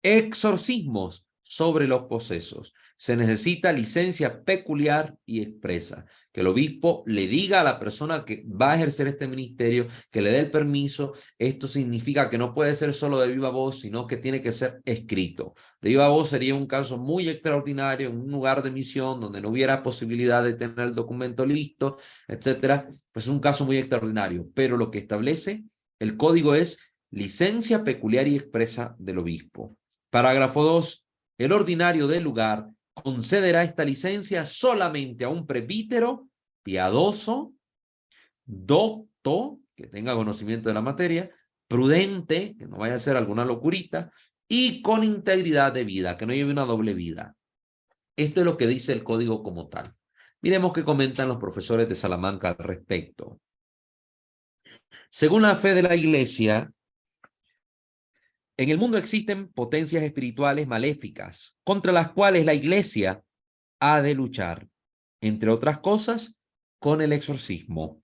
exorcismos sobre los posesos. Se necesita licencia peculiar y expresa, que el obispo le diga a la persona que va a ejercer este ministerio, que le dé el permiso. Esto significa que no puede ser solo de viva voz, sino que tiene que ser escrito. De viva voz sería un caso muy extraordinario, en un lugar de misión donde no hubiera posibilidad de tener el documento listo, etcétera. Pues es un caso muy extraordinario, pero lo que establece el código es licencia peculiar y expresa del obispo. Parágrafo 2. El ordinario del lugar concederá esta licencia solamente a un presbítero piadoso, docto, que tenga conocimiento de la materia, prudente, que no vaya a hacer alguna locurita, y con integridad de vida, que no lleve una doble vida. Esto es lo que dice el código como tal. Miremos qué comentan los profesores de Salamanca al respecto. Según la fe de la Iglesia, en el mundo existen potencias espirituales maléficas contra las cuales la Iglesia ha de luchar, entre otras cosas, con el exorcismo.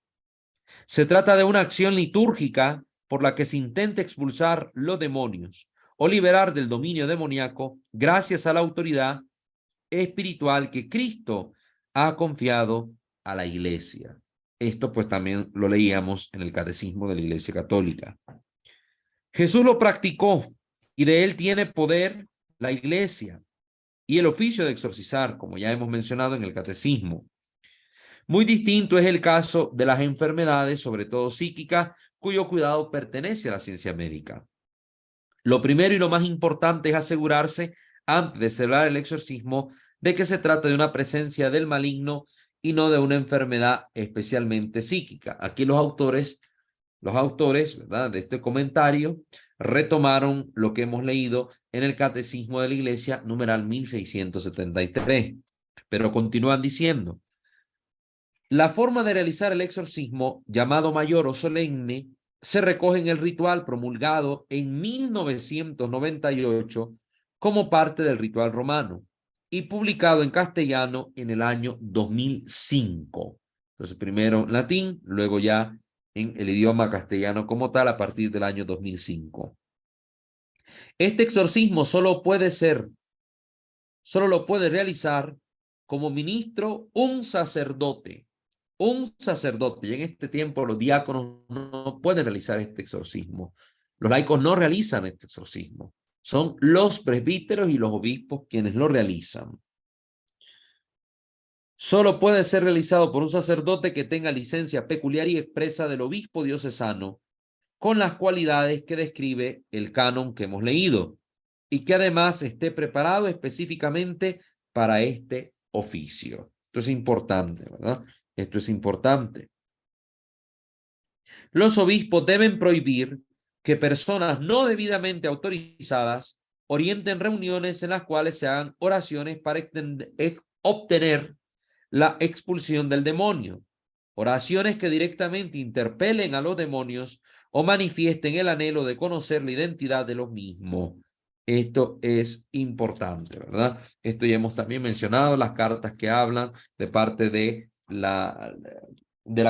Se trata de una acción litúrgica por la que se intenta expulsar los demonios o liberar del dominio demoníaco gracias a la autoridad espiritual que Cristo ha confiado a la Iglesia. Esto pues también lo leíamos en el Catecismo de la Iglesia Católica. Jesús lo practicó y de él tiene poder la Iglesia y el oficio de exorcizar, como ya hemos mencionado en el Catecismo. Muy distinto es el caso de las enfermedades, sobre todo psíquicas, cuyo cuidado pertenece a la ciencia médica. Lo primero y lo más importante es asegurarse, antes de celebrar el exorcismo, de que se trata de una presencia del maligno y no de una enfermedad especialmente psíquica. Aquí los autores, ¿verdad?, de este comentario retomaron lo que hemos leído en el Catecismo de la Iglesia, numeral 1673, pero continúan diciendo: la forma de realizar el exorcismo, llamado mayor o solemne, se recoge en el ritual promulgado en 1998 como parte del ritual romano y publicado en castellano en el año 2005. Entonces, primero en latín, luego ya en el idioma castellano como tal a partir del año 2005. Este exorcismo solo lo puede realizar como ministro un sacerdote. Un sacerdote, y en este tiempo los diáconos no pueden realizar este exorcismo. Los laicos no realizan este exorcismo. Son los presbíteros y los obispos quienes lo realizan. Solo puede ser realizado por un sacerdote que tenga licencia peculiar y expresa del obispo diocesano, con las cualidades que describe el canon que hemos leído, y que además esté preparado específicamente para este oficio. Esto es importante, ¿verdad? Esto es importante. Los obispos deben prohibir que personas no debidamente autorizadas orienten reuniones en las cuales se hagan oraciones para obtener la expulsión del demonio, oraciones que directamente interpelen a los demonios o manifiesten el anhelo de conocer la identidad de los mismos. Esto es importante, ¿verdad? Esto ya hemos también mencionado, las cartas que hablan de parte de la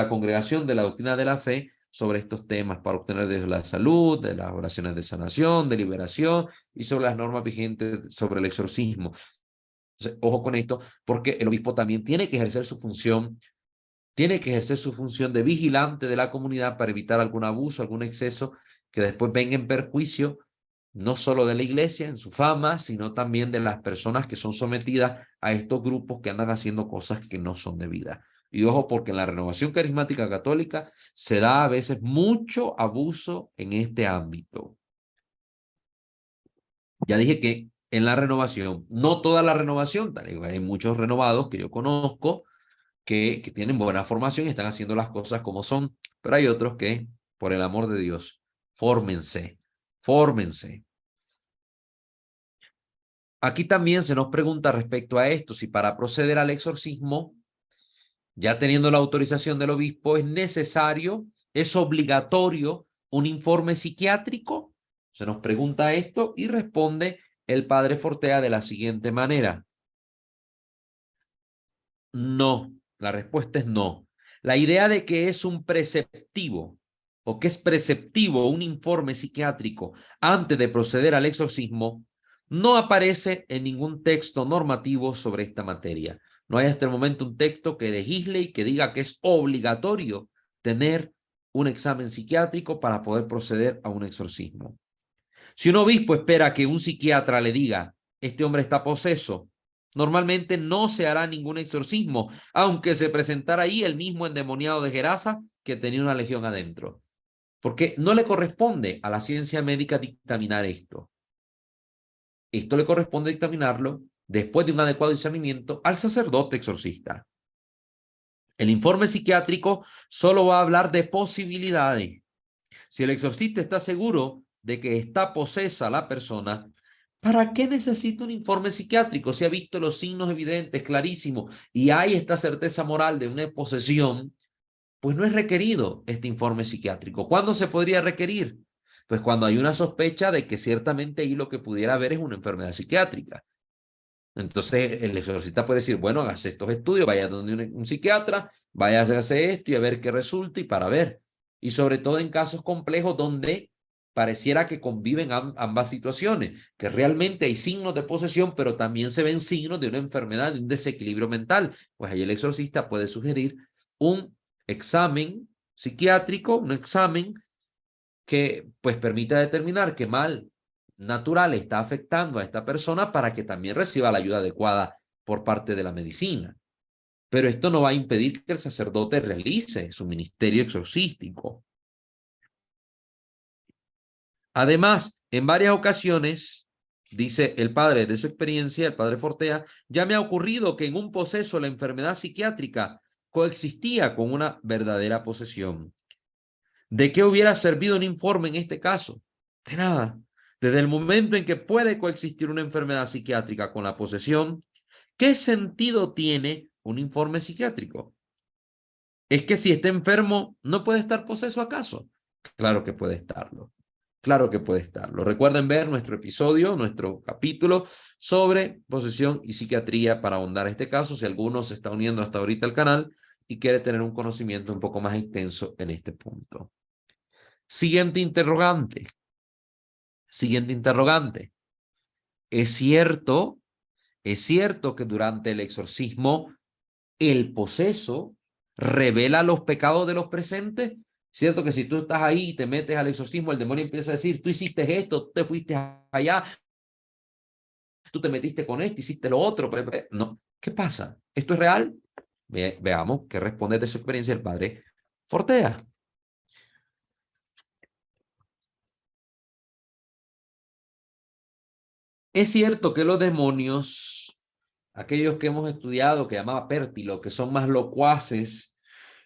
Congregación de la Doctrina de la Fe sobre estos temas para obtener de la salud, de las oraciones de sanación, de liberación y sobre las normas vigentes sobre el exorcismo. Entonces, ojo con esto, porque el obispo también tiene que ejercer su función de vigilante de la comunidad para evitar algún abuso, algún exceso que después venga en perjuicio no solo de la iglesia en su fama, sino también de las personas que son sometidas a estos grupos que andan haciendo cosas que no son debidas. Y ojo, porque en la renovación carismática católica se da a veces mucho abuso en este ámbito. Ya dije que en la renovación, no toda la renovación, hay muchos renovados que yo conozco que tienen buena formación y están haciendo las cosas como son, pero hay otros que, por el amor de Dios, fórmense. Aquí también se nos pregunta respecto a esto, si para proceder al exorcismo, ya teniendo la autorización del obispo, es obligatorio un informe psiquiátrico. Se nos pregunta esto y responde el padre Fortea de la siguiente manera: no, la respuesta es no. La idea de que es un preceptivo o que es preceptivo un informe psiquiátrico antes de proceder al exorcismo no aparece en ningún texto normativo sobre esta materia. No hay hasta el momento un texto que legisle y que diga que es obligatorio tener un examen psiquiátrico para poder proceder a un exorcismo. Si un obispo espera que un psiquiatra le diga, este hombre está poseso, normalmente no se hará ningún exorcismo, aunque se presentara ahí el mismo endemoniado de Gerasa que tenía una legión adentro. Porque no le corresponde a la ciencia médica dictaminar esto. Esto le corresponde dictaminarlo, después de un adecuado discernimiento, al sacerdote exorcista. El informe psiquiátrico solo va a hablar de posibilidades. Si el exorcista está seguro de que está posesa la persona, ¿para qué necesita un informe psiquiátrico? Si ha visto los signos evidentes, clarísimos, y hay esta certeza moral de una posesión, pues no es requerido este informe psiquiátrico. ¿Cuándo se podría requerir? Pues cuando hay una sospecha de que ciertamente ahí lo que pudiera haber es una enfermedad psiquiátrica. Entonces el exorcista puede decir, bueno, hágase estos estudios, vaya donde un psiquiatra, vaya a hacerse esto y a ver qué resulta y para ver. Y sobre todo en casos complejos donde pareciera que conviven ambas situaciones, que realmente hay signos de posesión, pero también se ven signos de una enfermedad, de un desequilibrio mental. Pues ahí el exorcista puede sugerir un examen psiquiátrico, un examen que pues permita determinar qué mal natural está afectando a esta persona para que también reciba la ayuda adecuada por parte de la medicina. Pero esto no va a impedir que el sacerdote realice su ministerio exorcístico. Además, En varias ocasiones, dice el padre de su experiencia, el padre Fortea, ya me ha ocurrido que en un proceso la enfermedad psiquiátrica coexistía con una verdadera posesión. ¿De qué hubiera servido un informe en este caso? De nada. Desde el momento en que puede coexistir una enfermedad psiquiátrica con la posesión, ¿qué sentido tiene un informe psiquiátrico? ¿Es que si está enfermo no puede estar poseso acaso? Claro que puede estarlo. Claro que puede estarlo. Recuerden ver nuestro episodio, nuestro capítulo sobre posesión y psiquiatría para ahondar este caso, si alguno se está uniendo hasta ahorita al canal y quiere tener un conocimiento un poco más extenso en este punto. Siguiente interrogante. Siguiente interrogante. ¿Es cierto que durante el exorcismo el poseso revela los pecados de los presentes? ¿Cierto que si tú estás ahí y te metes al exorcismo, el demonio empieza a decir, tú hiciste esto, tú te fuiste allá, tú te metiste con esto, hiciste lo otro? No. ¿Qué pasa? ¿Esto es real? Veamos qué responde de su experiencia el padre Fortea. Es cierto que los demonios, aquellos que hemos estudiado, que llamaba Pértilo, que son más locuaces,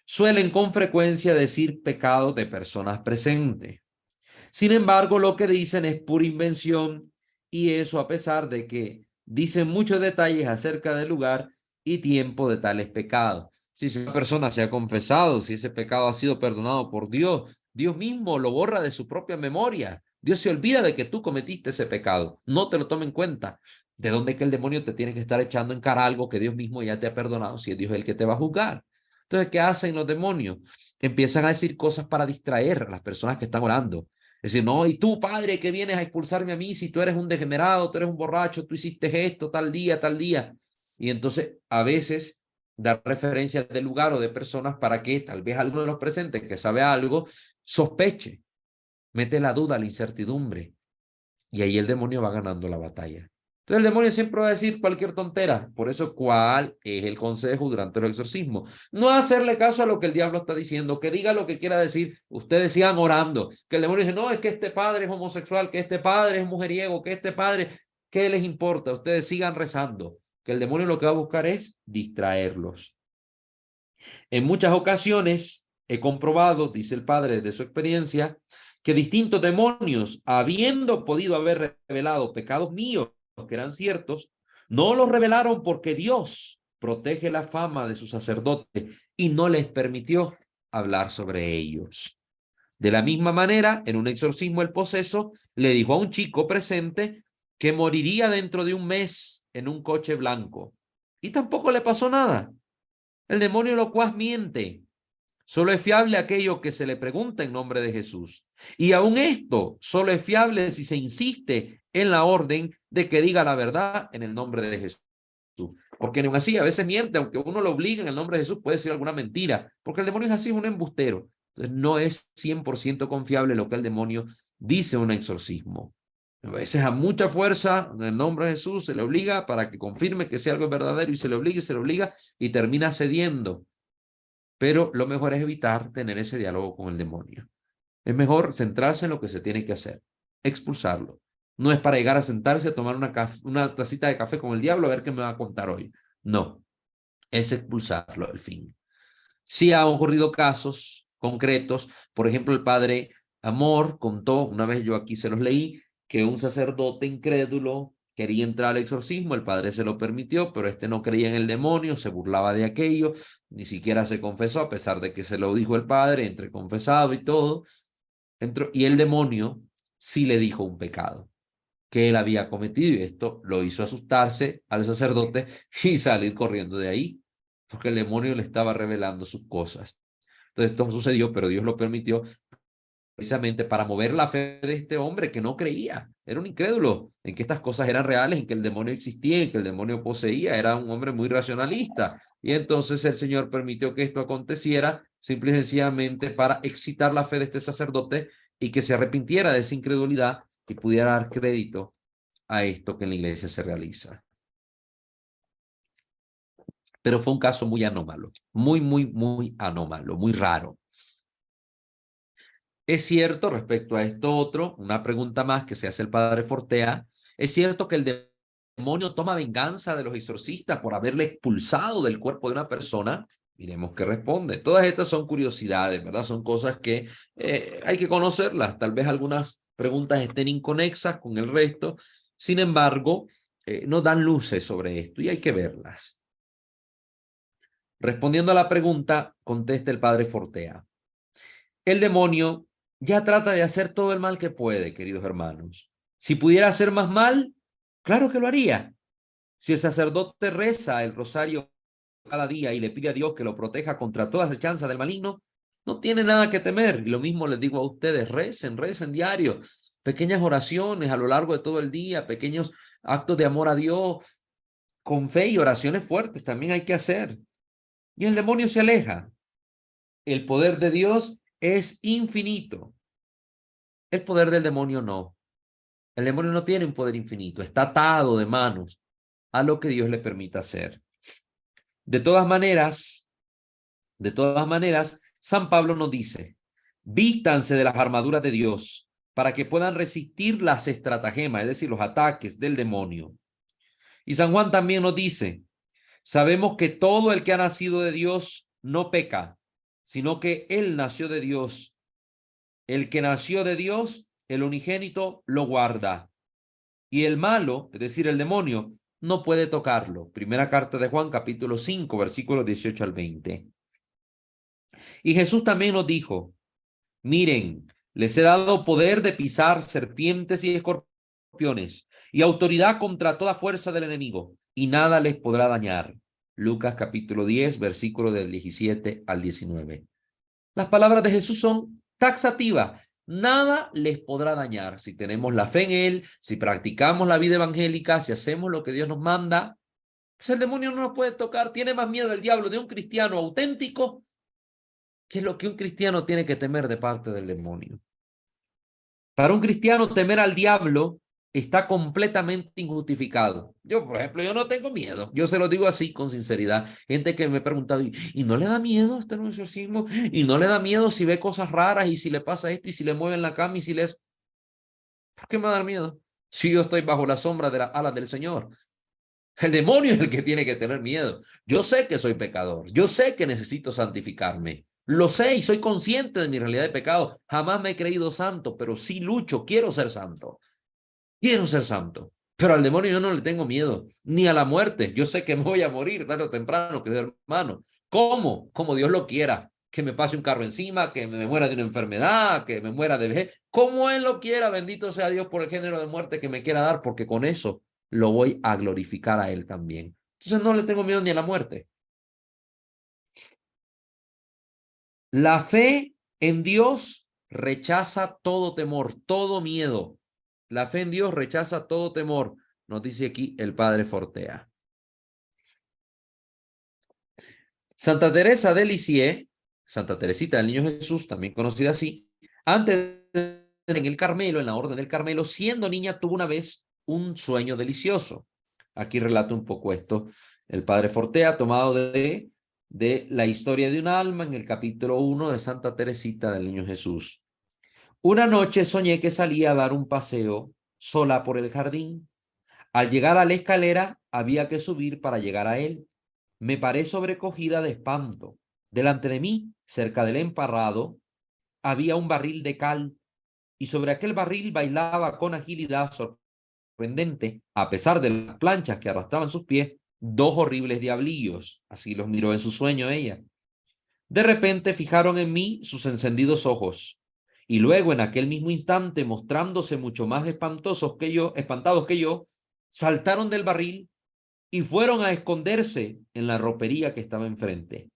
suelen con frecuencia decir pecados de personas presentes. Sin embargo, lo que dicen es pura invención, y eso a pesar de que dicen muchos detalles acerca del lugar y tiempo de tales pecados. Si una persona se ha confesado, si ese pecado ha sido perdonado por Dios, Dios mismo lo borra de su propia memoria. Dios se olvida de que tú cometiste ese pecado. No te lo toma en cuenta. ¿De dónde es que el demonio te tiene que estar echando en cara algo que Dios mismo ya te ha perdonado si es Dios el que te va a juzgar? Entonces, ¿qué hacen los demonios? Empiezan a decir cosas para distraer a las personas que están orando. Es decir, no, y tú, padre, que vienes a expulsarme a mí si tú eres un degenerado, tú eres un borracho, tú hiciste esto tal día, tal día. Y entonces, a veces, dar referencias del lugar o de personas para que tal vez alguno de los presentes que sabe algo sospeche, mete la duda, la incertidumbre. Y ahí el demonio va ganando la batalla. Entonces el demonio siempre va a decir cualquier tontera. Por eso, ¿cuál es el consejo durante el exorcismo? No hacerle caso a lo que el diablo está diciendo, que diga lo que quiera decir. Ustedes sigan orando. Que el demonio dice, no, es que este padre es homosexual, que este padre es mujeriego, que este padre, ¿qué les importa? Ustedes sigan rezando. Que el demonio lo que va a buscar es distraerlos. En muchas ocasiones he comprobado, dice el padre de su experiencia, que distintos demonios, habiendo podido haber revelado pecados míos que eran ciertos, no los revelaron porque Dios protege la fama de sus sacerdotes y no les permitió hablar sobre ellos. De la misma manera, en un exorcismo el poseso le dijo a un chico presente que moriría dentro de un mes en un coche blanco y tampoco le pasó nada. El demonio locuaz miente. Solo es fiable aquello que se le pregunta en nombre de Jesús. Y aún esto solo es fiable si se insiste en la orden de que diga la verdad en el nombre de Jesús. Porque aún así a veces miente, aunque uno lo obligue en el nombre de Jesús, puede decir alguna mentira. Porque el demonio es así, es un embustero. Entonces no es 100% confiable lo que el demonio dice en un exorcismo. A veces a mucha fuerza, en el nombre de Jesús, se le obliga para que confirme que sea algo verdadero y se le obliga y termina cediendo. Pero lo mejor es evitar tener ese diálogo con el demonio. Es mejor centrarse en lo que se tiene que hacer, expulsarlo. No es para llegar a sentarse a tomar una tacita de café con el diablo a ver qué me va a contar hoy. No, es expulsarlo al fin. Sí han ocurrido casos concretos. Por ejemplo, el padre Amor contó, una vez yo aquí se los leí, que un sacerdote incrédulo quería entrar al exorcismo, el padre se lo permitió, pero este no creía en el demonio, se burlaba de aquello, ni siquiera se confesó, a pesar de que se lo dijo el padre, entre confesado y todo. Entró, y el demonio sí le dijo un pecado que él había cometido, y esto lo hizo asustarse al sacerdote y salir corriendo de ahí, porque el demonio le estaba revelando sus cosas. Entonces esto sucedió, pero Dios lo permitió precisamente para mover la fe de este hombre que no creía, era un incrédulo en que estas cosas eran reales, en que el demonio existía, en que el demonio poseía, era un hombre muy racionalista. Y entonces el Señor permitió que esto aconteciera simple y sencillamente para excitar la fe de este sacerdote y que se arrepintiera de esa incredulidad y pudiera dar crédito a esto que en la iglesia se realiza. Pero fue un caso muy anómalo, muy anómalo, muy raro. Es cierto, respecto a esto otro, una pregunta más que se hace el padre Fortea, es cierto que el demonio toma venganza de los exorcistas por haberle expulsado del cuerpo de una persona. Miremos qué responde. Todas estas son curiosidades, ¿verdad? Son cosas que hay que conocerlas. Tal vez algunas preguntas estén inconexas con el resto. Sin embargo, nos dan luces sobre esto y hay que verlas. Respondiendo a la pregunta, contesta el padre Fortea. El demonio ya trata de hacer todo el mal que puede, queridos hermanos. Si pudiera hacer más mal, claro que lo haría. Si el sacerdote reza el rosario cada día y le pide a Dios que lo proteja contra toda acechanza del maligno, no tiene nada que temer. Y lo mismo les digo a ustedes, recen diario, pequeñas oraciones a lo largo de todo el día, pequeños actos de amor a Dios, con fe y oraciones fuertes también hay que hacer. Y el demonio se aleja. El poder de Dios es infinito. El poder del demonio no. El demonio no tiene un poder infinito, está atado de manos a lo que Dios le permita hacer. De todas maneras, San Pablo nos dice, vístanse de las armaduras de Dios para que puedan resistir las estratagemas, es decir, los ataques del demonio. Y San Juan también nos dice, sabemos que todo el que ha nacido de Dios no peca, sino que él nació de Dios. El que nació de Dios, el unigénito, lo guarda. Y el malo, es decir, el demonio, no puede tocarlo. Primera carta de Juan, capítulo 5, versículos 18 al 20. Y Jesús también nos dijo, miren, les he dado poder de pisar serpientes y escorpiones y autoridad contra toda fuerza del enemigo, y nada les podrá dañar. Lucas capítulo 10, versículos del 17 al 19. Las palabras de Jesús son taxativas. Nada les podrá dañar. Si tenemos la fe en Él, si practicamos la vida evangélica, si hacemos lo que Dios nos manda, pues el demonio no nos puede tocar. Tiene más miedo el diablo de un cristiano auténtico que es lo que un cristiano tiene que temer de parte del demonio. Para un cristiano, temer al diablo está completamente injustificado. Yo, por ejemplo, yo no tengo miedo. Yo se lo digo así con sinceridad. Gente que me ha preguntado, ¿y no le da miedo estar en un exorcismo? ¿Y no le da miedo si ve cosas raras y si le pasa esto y si le mueven la cama y si les... ¿Por qué me va a dar miedo? Si yo estoy bajo la sombra de las alas del Señor. El demonio es el que tiene que tener miedo. Yo sé que soy pecador. Yo sé que necesito santificarme. Lo sé y soy consciente de mi realidad de pecado. Jamás me he creído santo, pero sí lucho. Quiero ser santo. Quiero ser santo. Pero al demonio yo no le tengo miedo, ni a la muerte. Yo sé que me voy a morir tarde o temprano, querido hermano. ¿Cómo? Como Dios lo quiera. Que me pase un carro encima, que me muera de una enfermedad, que me muera de vejez. Como Él lo quiera, bendito sea Dios por el género de muerte que me quiera dar, porque con eso lo voy a glorificar a Él también. Entonces no le tengo miedo ni a la muerte. La fe en Dios rechaza todo temor, todo miedo. La fe en Dios rechaza todo temor, nos dice aquí el padre Fortea. Santa Teresa de Lisieux, Santa Teresita del Niño Jesús, también conocida así, antes en el Carmelo, en la Orden del Carmelo, siendo niña, tuvo una vez un sueño delicioso. Aquí relata un poco esto el padre Fortea, tomado de la historia de un alma en el capítulo 1 de Santa Teresita del Niño Jesús. Una noche soñé que salía a dar un paseo sola por el jardín. Al llegar a la escalera, había que subir para llegar a él. Me paré sobrecogida de espanto. Delante de mí, cerca del emparrado, había un barril de cal, y sobre aquel barril bailaba con agilidad sorprendente, a pesar de las planchas que arrastraban sus pies, dos horribles diablillos. Así los miró en su sueño ella. De repente fijaron en mí sus encendidos ojos, y luego en aquel mismo instante, mostrándose mucho más espantados que yo, saltaron del barril y fueron a esconderse en la ropería que estaba enfrente.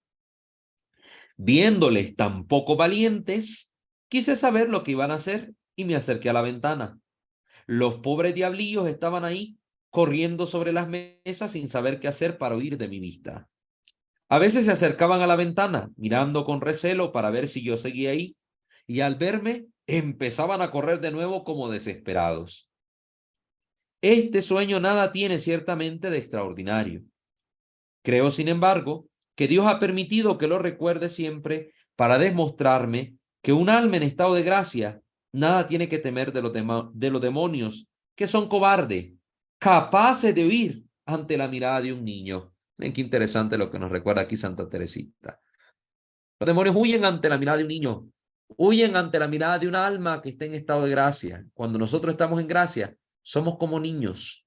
Viéndoles tan poco valientes, quise saber lo que iban a hacer y me acerqué a la ventana. Los pobres diablillos estaban ahí, corriendo sobre las mesas sin saber qué hacer para huir de mi vista. A veces se acercaban a la ventana, mirando con recelo para ver si yo seguía ahí, y al verme empezaban a correr de nuevo como desesperados. Este sueño nada tiene ciertamente de extraordinario. Creo, sin embargo, que Dios ha permitido que lo recuerde siempre para demostrarme que un alma en estado de gracia nada tiene que temer de los demonios, que son cobardes, capaces de huir ante la mirada de un niño. Miren qué interesante lo que nos recuerda aquí Santa Teresita. Los demonios huyen ante la mirada de un niño, huyen ante la mirada de un alma que está en estado de gracia. Cuando nosotros estamos en gracia, somos como niños,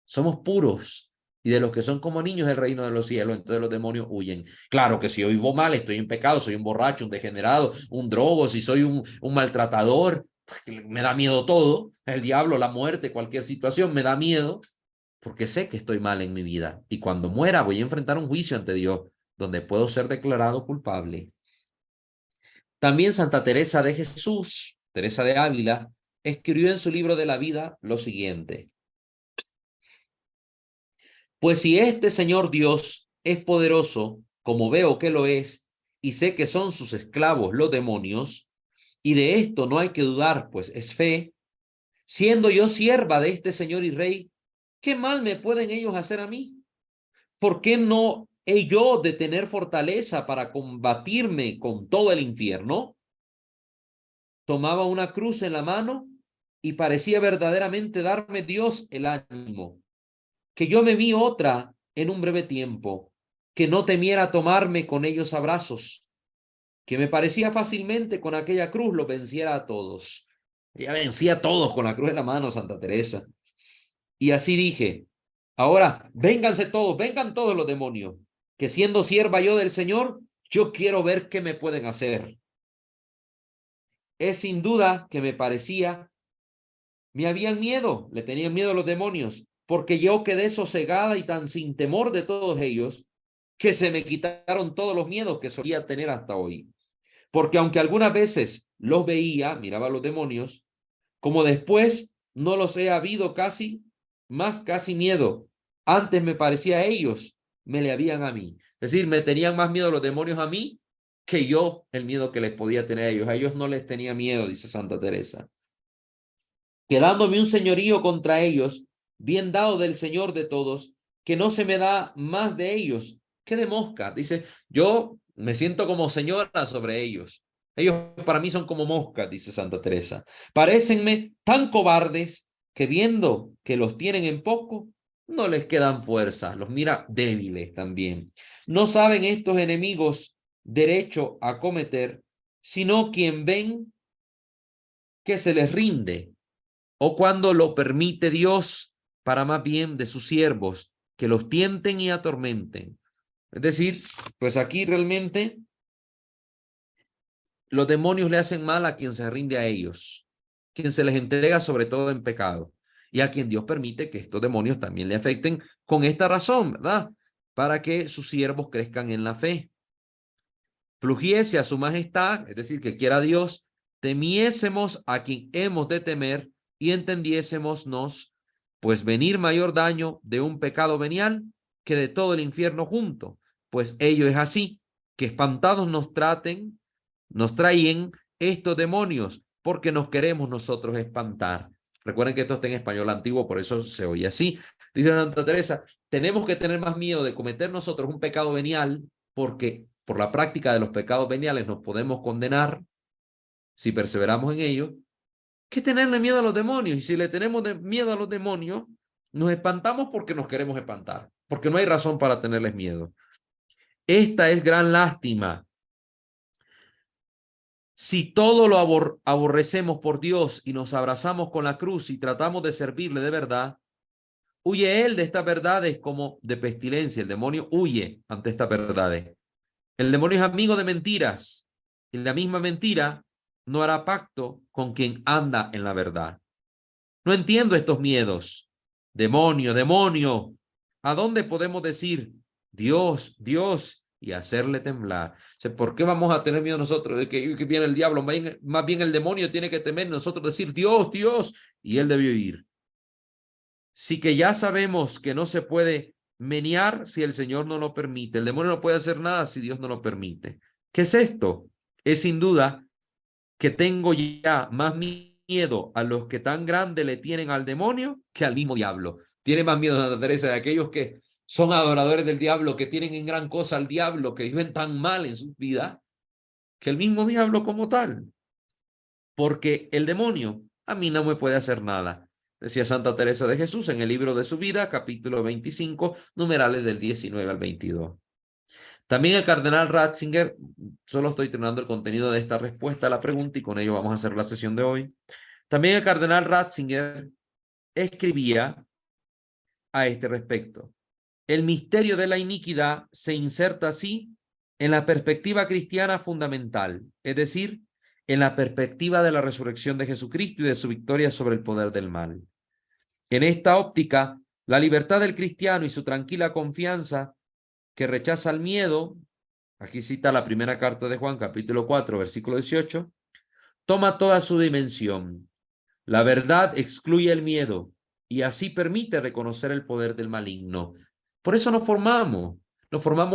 somos puros. Y de los que son como niños el reino de los cielos, entonces los demonios huyen. Claro que si yo vivo mal, estoy en pecado, soy un borracho, un degenerado, un drogo, si soy un maltratador, pues me da miedo todo. El diablo, la muerte, cualquier situación me da miedo porque sé que estoy mal en mi vida. Y cuando muera voy a enfrentar un juicio ante Dios donde puedo ser declarado culpable. También Santa Teresa de Jesús, Teresa de Ávila, escribió en su libro de la vida lo siguiente: pues si este Señor Dios es poderoso, como veo que lo es, y sé que son sus esclavos los demonios, y de esto no hay que dudar, pues es fe, siendo yo sierva de este Señor y Rey, ¿qué mal me pueden ellos hacer a mí? ¿Por qué no he yo de tener fortaleza para combatirme con todo el infierno? Tomaba una cruz en la mano y parecía verdaderamente darme Dios el ánimo, que yo me vi otra en un breve tiempo, que no temiera tomarme con ellos abrazos, que me parecía fácilmente con aquella cruz lo venciera a todos. Ella vencía a todos con la cruz en la mano, Santa Teresa. Y así dije, ahora vénganse todos, vengan todos los demonios, que siendo sierva yo del Señor, yo quiero ver qué me pueden hacer. Es sin duda que me parecía, me habían miedo, le tenían miedo a los demonios, porque yo quedé sosegada y tan sin temor de todos ellos, que se me quitaron todos los miedos que solía tener hasta hoy. Porque aunque algunas veces los veía, miraba a los demonios, como después no los he habido casi, más casi miedo. Antes me parecía a ellos, me le habían a mí. Es decir, me tenían más miedo los demonios a mí que yo el miedo que les podía tener a ellos. A ellos no les tenía miedo, dice Santa Teresa. Quedándome un señorío contra ellos, bien dado del Señor de todos, que no se me da más de ellos que de mosca. Dice, yo me siento como señora sobre ellos. Ellos para mí son como moscas, dice Santa Teresa. Parécenme tan cobardes que viendo que los tienen en poco, no les quedan fuerzas, los mira débiles también. No saben estos enemigos derecho a cometer, sino quien ven que se les rinde o cuando lo permite Dios para más bien de sus siervos, que los tienten y atormenten. Es decir, pues aquí realmente los demonios le hacen mal a quien se rinde a ellos, quien se les entrega sobre todo en pecado, y a quien Dios permite que estos demonios también le afecten con esta razón, ¿verdad? Para que sus siervos crezcan en la fe. Plugiese a su majestad, es decir, que quiera Dios, temiésemos a quien hemos de temer y entendiésemosnos, pues venir mayor daño de un pecado venial que de todo el infierno junto, pues ello es así, que espantados nos traen estos demonios, porque nos queremos nosotros espantar. Recuerden que esto está en español antiguo, por eso se oye así. Dice Santa Teresa, tenemos que tener más miedo de cometer nosotros un pecado venial, porque por la práctica de los pecados veniales nos podemos condenar si perseveramos en ello, que tenerle miedo a los demonios. Y si le tenemos miedo a los demonios, nos espantamos porque nos queremos espantar, porque no hay razón para tenerles miedo. Esta es gran lástima. Si todo lo aborrecemos por Dios y nos abrazamos con la cruz y tratamos de servirle de verdad, huye él de estas verdades como de pestilencia. El demonio huye ante estas verdades. El demonio es amigo de mentiras y la misma mentira no hará pacto con quien anda en la verdad. No entiendo estos miedos. Demonio, demonio. ¿A dónde podemos decir Dios, Dios y hacerle temblar? O sea, ¿por qué vamos a tener miedo nosotros de que viene el diablo? Más bien el demonio tiene que temer nosotros decir Dios, Dios, y él debió ir. Sí que ya sabemos que no se puede menear si el Señor no lo permite. El demonio no puede hacer nada si Dios no lo permite. ¿Qué es esto? Es sin duda que tengo ya más miedo a los que tan grande le tienen al demonio que al mismo diablo. Tiene más miedo Santa Teresa de aquellos que son adoradores del diablo, que tienen en gran cosa al diablo, que viven tan mal en su vida, que el mismo diablo como tal, porque el demonio a mí no me puede hacer nada. Decía Santa Teresa de Jesús en el libro de su vida, capítulo 25, numerales del 19 al 22. También el cardenal Ratzinger, solo estoy terminando el contenido de esta respuesta a la pregunta y con ello vamos a hacer la sesión de hoy. También el cardenal Ratzinger escribía a este respecto. El misterio de la iniquidad se inserta así en la perspectiva cristiana fundamental, es decir, en la perspectiva de la resurrección de Jesucristo y de su victoria sobre el poder del mal. En esta óptica, la libertad del cristiano y su tranquila confianza que rechaza el miedo, aquí cita la primera carta de Juan, capítulo 4, versículo 18, toma toda su dimensión. La verdad excluye el miedo y así permite reconocer el poder del maligno. Por eso nos formamos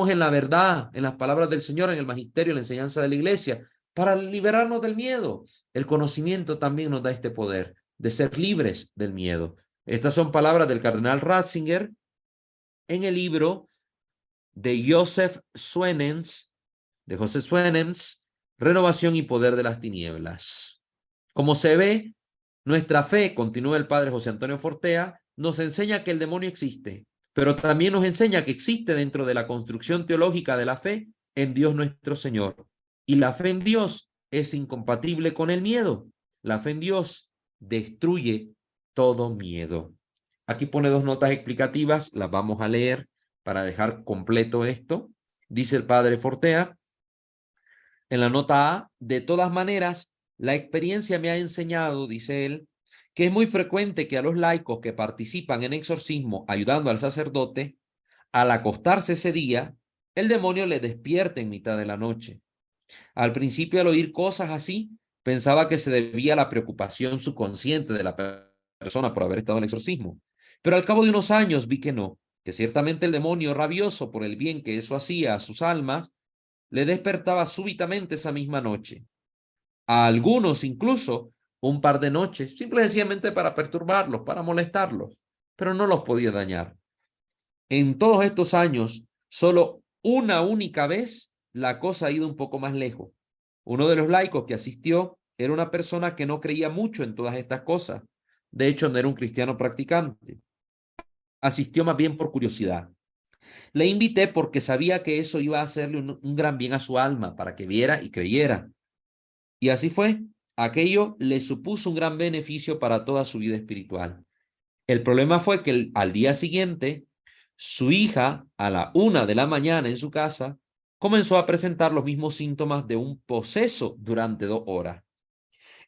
en la verdad, en las palabras del Señor, en el magisterio, en la enseñanza de la iglesia, para liberarnos del miedo. El conocimiento también nos da este poder de ser libres del miedo. Estas son palabras del cardenal Ratzinger en el libro de Joseph Swenens, Renovación y Poder de las Tinieblas. Como se ve, nuestra fe, continúa el padre José Antonio Fortea, nos enseña que el demonio existe, pero también nos enseña que existe dentro de la construcción teológica de la fe en Dios nuestro Señor. Y la fe en Dios es incompatible con el miedo. La fe en Dios destruye todo miedo. Aquí pone dos notas explicativas, las vamos a leer para dejar completo esto. Dice el padre Fortea, en la nota A, de todas maneras, la experiencia me ha enseñado, dice él, que es muy frecuente que a los laicos que participan en exorcismo ayudando al sacerdote, al acostarse ese día, el demonio le despierte en mitad de la noche. Al principio, al oír cosas así, pensaba que se debía a la preocupación subconsciente de la persona por haber estado en el exorcismo. Pero al cabo de unos años vi que no, que ciertamente el demonio, rabioso por el bien que eso hacía a sus almas, le despertaba súbitamente esa misma noche. A algunos incluso un par de noches, simple y sencillamente para perturbarlos, para molestarlos, pero no los podía dañar. En todos estos años, solo una única vez la cosa ha ido un poco más lejos. Uno de los laicos que asistió era una persona que no creía mucho en todas estas cosas. De hecho, no era un cristiano practicante. Asistió más bien por curiosidad. Le invité porque sabía que eso iba a hacerle un gran bien a su alma, para que viera y creyera. Y así fue. Aquello le supuso un gran beneficio para toda su vida espiritual. El problema fue que al día siguiente, su hija, a la 1 de la mañana en su casa, comenzó a presentar los mismos síntomas de un poseso durante 2 horas.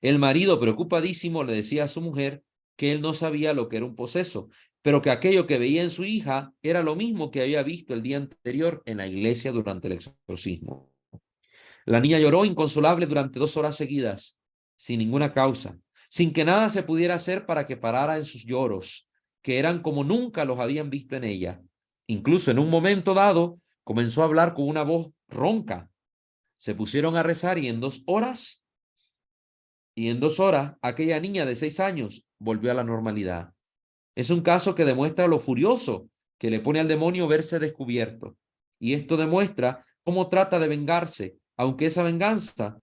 El marido, preocupadísimo, le decía a su mujer que él no sabía lo que era un poseso, pero que aquello que veía en su hija era lo mismo que había visto el día anterior en la iglesia durante el exorcismo. La niña lloró inconsolable durante 2 horas seguidas, sin ninguna causa, sin que nada se pudiera hacer para que parara en sus lloros, que eran como nunca los habían visto en ella. Incluso en un momento dado, comenzó a hablar con una voz ronca. Se pusieron a rezar y en 2 horas, aquella niña de 6 años volvió a la normalidad. Es un caso que demuestra lo furioso que le pone al demonio verse descubierto. Y esto demuestra cómo trata de vengarse, aunque esa venganza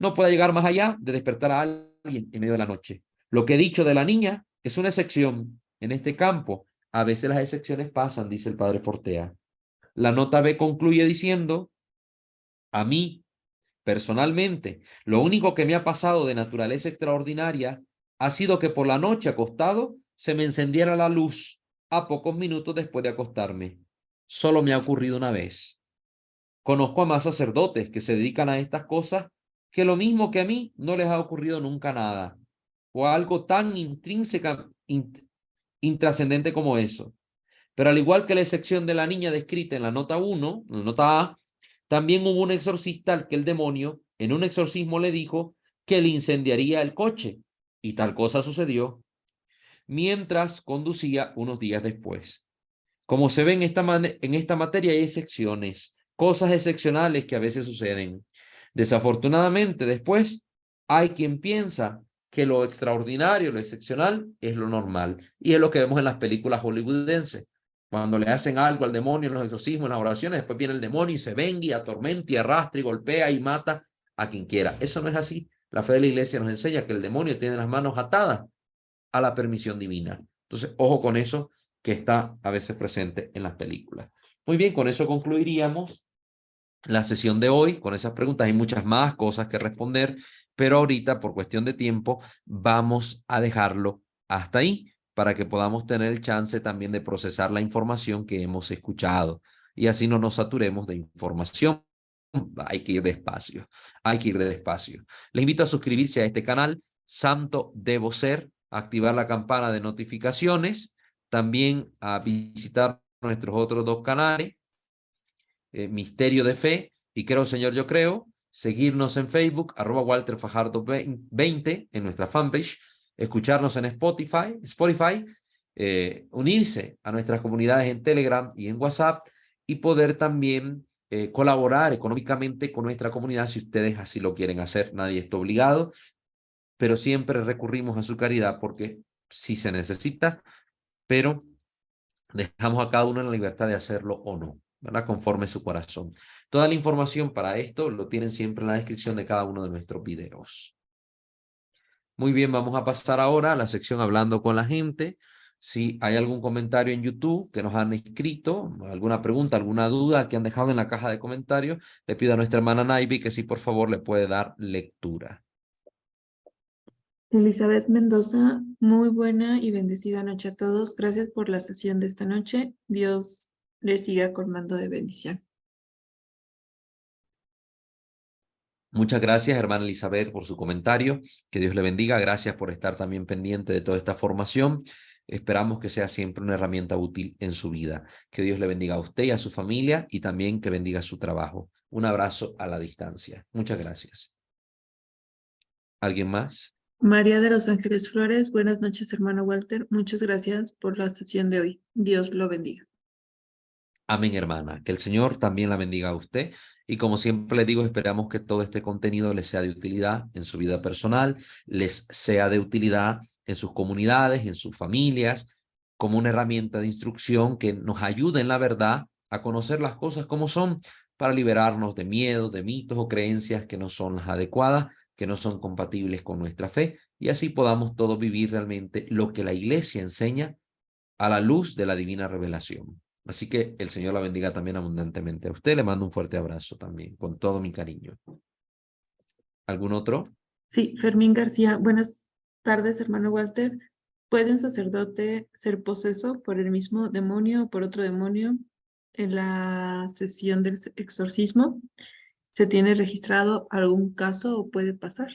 no pueda llegar más allá de despertar a alguien en medio de la noche. Lo que he dicho de la niña es una excepción. En este campo, a veces las excepciones pasan, dice el padre Fortea. La nota B concluye diciendo, a mí, personalmente, lo único que me ha pasado de naturaleza extraordinaria ha sido que por la noche acostado se me encendiera la luz a pocos minutos después de acostarme. Solo me ha ocurrido una vez. Conozco a más sacerdotes que se dedican a estas cosas que lo mismo que a mí no les ha ocurrido nunca nada o algo tan intrascendente como eso. Pero al igual que la excepción de la niña descrita en la nota 1, la nota A, también hubo un exorcista al que el demonio en un exorcismo le dijo que le incendiaría el coche y tal cosa sucedió mientras conducía unos días después. Como se ve en esta materia hay excepciones, cosas excepcionales que a veces suceden. Desafortunadamente después hay quien piensa que lo extraordinario, lo excepcional es lo normal y es lo que vemos en las películas hollywoodenses. Cuando le hacen algo al demonio en los exorcismos, en las oraciones, después viene el demonio y se venga y atormenta y arrastra y golpea y mata a quien quiera. Eso no es así. La fe de la iglesia nos enseña que el demonio tiene las manos atadas a la permisión divina. Entonces, ojo con eso que está a veces presente en las películas. Muy bien, con eso concluiríamos la sesión de hoy con esas preguntas. Hay muchas más cosas que responder, pero ahorita, por cuestión de tiempo, vamos a dejarlo hasta ahí para que podamos tener el chance también de procesar la información que hemos escuchado y así no nos saturemos de información. Hay que ir despacio, hay que ir despacio. Le invito a suscribirse a este canal, Santo Debo Ser, activar la campana de notificaciones, también a visitar nuestros otros dos canales, Misterio de Fe y Creo Señor Yo Creo, seguirnos en Facebook, @Walter Fajardo 20 en nuestra fanpage, escucharnos en Spotify, unirse a nuestras comunidades en Telegram y en WhatsApp y poder también colaborar económicamente con nuestra comunidad si ustedes así lo quieren hacer. Nadie está obligado, pero siempre recurrimos a su caridad porque sí se necesita, pero dejamos a cada uno en la libertad de hacerlo o no, ¿verdad? Conforme su corazón. Toda la información para esto lo tienen siempre en la descripción de cada uno de nuestros videos. Muy bien, vamos a pasar ahora a la sección Hablando con la gente. Si hay algún comentario en YouTube que nos han escrito, alguna pregunta, alguna duda que han dejado en la caja de comentarios, le pido a nuestra hermana Naivi que sí, por favor, le puede dar lectura. Elizabeth Mendoza, muy buena y bendecida noche a todos. Gracias por la sesión de esta noche. Dios les siga colmando de bendición. Muchas gracias, hermana Elizabeth, por su comentario. Que Dios le bendiga. Gracias por estar también pendiente de toda esta formación. Esperamos que sea siempre una herramienta útil en su vida. Que Dios le bendiga a usted y a su familia y también que bendiga su trabajo. Un abrazo a la distancia. Muchas gracias. ¿Alguien más? María de los Ángeles Flores, buenas noches, hermano Walter. Muchas gracias por la sesión de hoy. Dios lo bendiga. Amén, hermana. Que el Señor también la bendiga a usted. Y como siempre le digo, esperamos que todo este contenido les sea de utilidad en su vida personal, les sea de utilidad en sus comunidades, en sus familias, como una herramienta de instrucción que nos ayude en la verdad a conocer las cosas como son para liberarnos de miedos, de mitos o creencias que no son las adecuadas, que no son compatibles con nuestra fe, y así podamos todos vivir realmente lo que la Iglesia enseña a la luz de la divina revelación. Así que el Señor la bendiga también abundantemente. A usted le mando un fuerte abrazo también, con todo mi cariño. ¿Algún otro? Sí, Fermín García, buenas tardes, hermano Walter. ¿Puede un sacerdote ser poseso por el mismo demonio o por otro demonio en la sesión del exorcismo? ¿Se tiene registrado algún caso o puede pasar?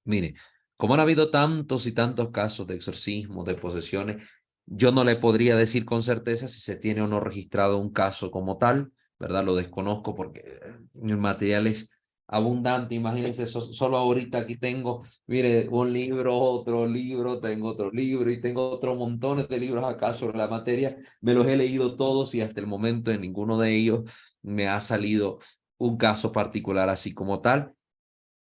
Mire, como han habido tantos y tantos casos de exorcismo, de posesiones, yo no le podría decir con certeza si se tiene o no registrado un caso como tal, ¿verdad? Lo desconozco porque el material es abundante. Imagínense, solo ahorita aquí tengo, mire, un libro, otro libro, tengo otro libro y tengo otros montones de libros acá sobre la materia. Me los he leído todos y hasta el momento en ninguno de ellos me ha salido un caso particular así como tal,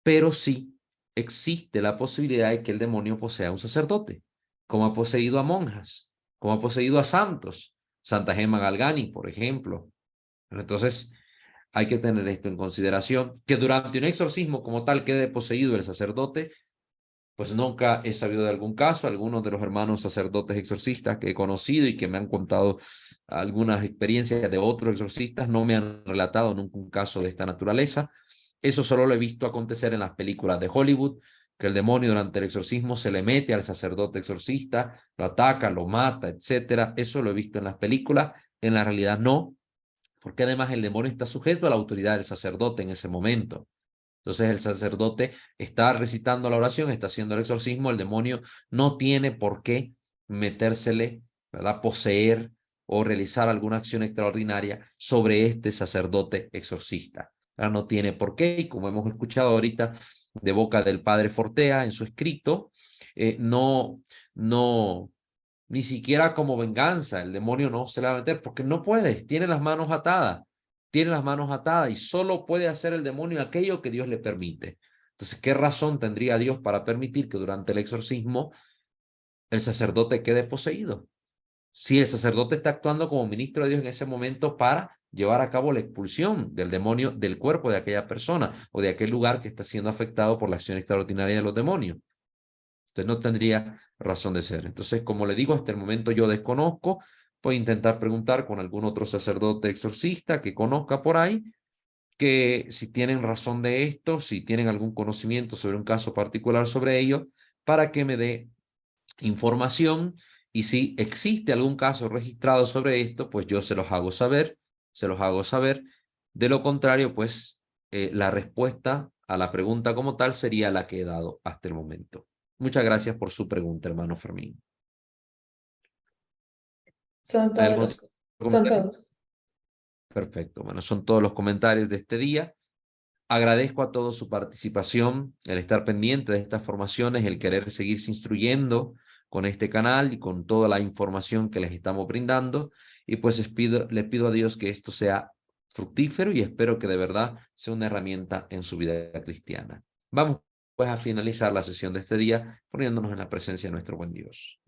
pero sí existe la posibilidad de que el demonio posea a un sacerdote, como ha poseído a monjas, como ha poseído a santos, Santa Gemma Galgani, por ejemplo. Entonces, hay que tener esto en consideración, que durante un exorcismo como tal quede poseído el sacerdote, pues nunca he sabido de algún caso. Algunos de los hermanos sacerdotes exorcistas que he conocido y que me han contado algunas experiencias de otros exorcistas no me han relatado nunca un caso de esta naturaleza. Eso solo lo he visto acontecer en las películas de Hollywood, que el demonio durante el exorcismo se le mete al sacerdote exorcista, lo ataca, lo mata, etcétera. Eso lo he visto en las películas. En la realidad no, porque además el demonio está sujeto a la autoridad del sacerdote en ese momento. Entonces el sacerdote está recitando la oración, está haciendo el exorcismo, el demonio no tiene por qué metérsele, ¿verdad? Poseer o realizar alguna acción extraordinaria sobre este sacerdote exorcista. ¿Verdad? No tiene por qué, y como hemos escuchado ahorita de boca del padre Fortea en su escrito, no, ni siquiera como venganza, el demonio no se le va a meter porque no puede, tiene las manos atadas, y solo puede hacer el demonio aquello que Dios le permite. Entonces, ¿qué razón tendría Dios para permitir que durante el exorcismo el sacerdote quede poseído? Si el sacerdote está actuando como ministro de Dios en ese momento para llevar a cabo la expulsión del demonio del cuerpo de aquella persona o de aquel lugar que está siendo afectado por la acción extraordinaria de los demonios. Entonces no tendría razón de ser. Entonces, como le digo, hasta el momento yo desconozco. Voy a intentar preguntar con algún otro sacerdote exorcista que conozca por ahí, que si tienen razón de esto, si tienen algún conocimiento sobre un caso particular sobre ello, para que me dé información, y si existe algún caso registrado sobre esto, pues yo se los hago saber, se los hago saber. De lo contrario, pues la respuesta a la pregunta como tal sería la que he dado hasta el momento. Muchas gracias por su pregunta, hermano Fermín. Son ¿Hay todos algún los, otro son comentario? todos. Perfecto. Bueno, son todos los comentarios de este día. Agradezco a todos su participación, el estar pendiente de estas formaciones, el querer seguirse instruyendo con este canal y con toda la información que les estamos brindando. Y pues le pido a Dios que esto sea fructífero y espero que de verdad sea una herramienta en su vida cristiana. Vamos pues a finalizar la sesión de este día poniéndonos en la presencia de nuestro buen Dios.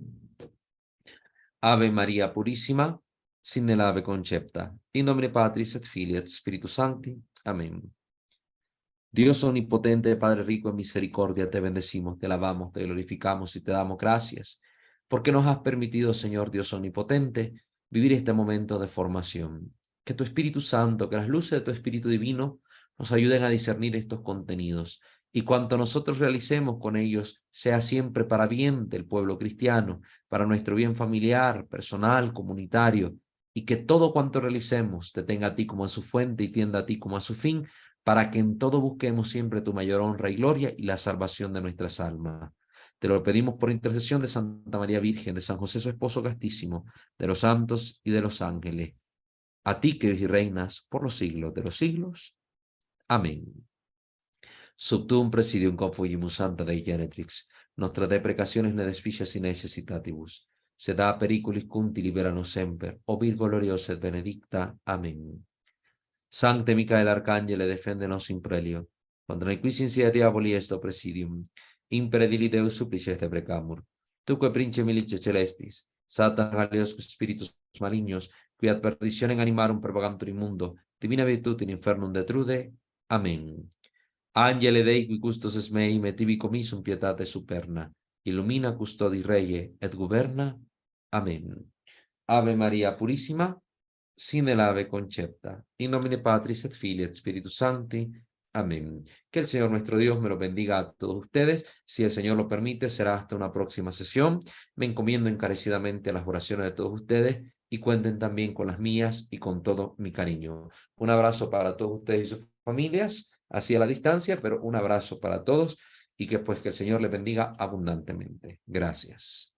Ave María Purísima, sin el ave concepta, in nomine Patris et Filii et Spiritus Sancti. Amén. Dios omnipotente, Padre rico en misericordia, te bendecimos, te alabamos, te glorificamos y te damos gracias, porque nos has permitido, Señor Dios omnipotente, vivir este momento de formación. Que tu Espíritu Santo, que las luces de tu Espíritu Divino nos ayuden a discernir estos contenidos, y cuanto nosotros realicemos con ellos sea siempre para bien del pueblo cristiano, para nuestro bien familiar, personal, comunitario, y que todo cuanto realicemos te tenga a ti como a su fuente y tienda a ti como a su fin, para que en todo busquemos siempre tu mayor honra y gloria y la salvación de nuestras almas. Te lo pedimos por intercesión de Santa María Virgen, de San José su esposo castísimo, de los santos y de los ángeles. A ti que vives y reinas por los siglos de los siglos. Amén. Sub tuum presidium confugimus Santa Dei Genetrix, nostra deprecationes ne despicies in necessitatibus, sed a periculis cunti libera nos semper, o Virgo gloriosa et benedicta. Amén. Sancte Micael Arcangele, defendenos in prelio, contra nequis insidia diaboli est presidium, impere dili Deus supplices te precamur. Tuque prince milice celestis, Satan alios spiritus malignos, qui ad perditionem animarum propagantur in mundo, divina virtute in infernum detrude. Amén. Angele Dei qui custos es mei, me tibi comisum pietate superna, illumina custodi reie et governa. Amén. Ave María Purísima, sin el ave concepta, in nomine Patris et Filii et Spiritus Sancti. Amén. Que el Señor nuestro Dios me lo bendiga a todos ustedes. Si el Señor lo permite, será hasta una próxima sesión. Me encomiendo encarecidamente a las oraciones de todos ustedes y cuenten también con las mías y con todo mi cariño. Un abrazo para todos ustedes y sus familias, así a la distancia, pero un abrazo para todos y que pues que el Señor les bendiga abundantemente. Gracias.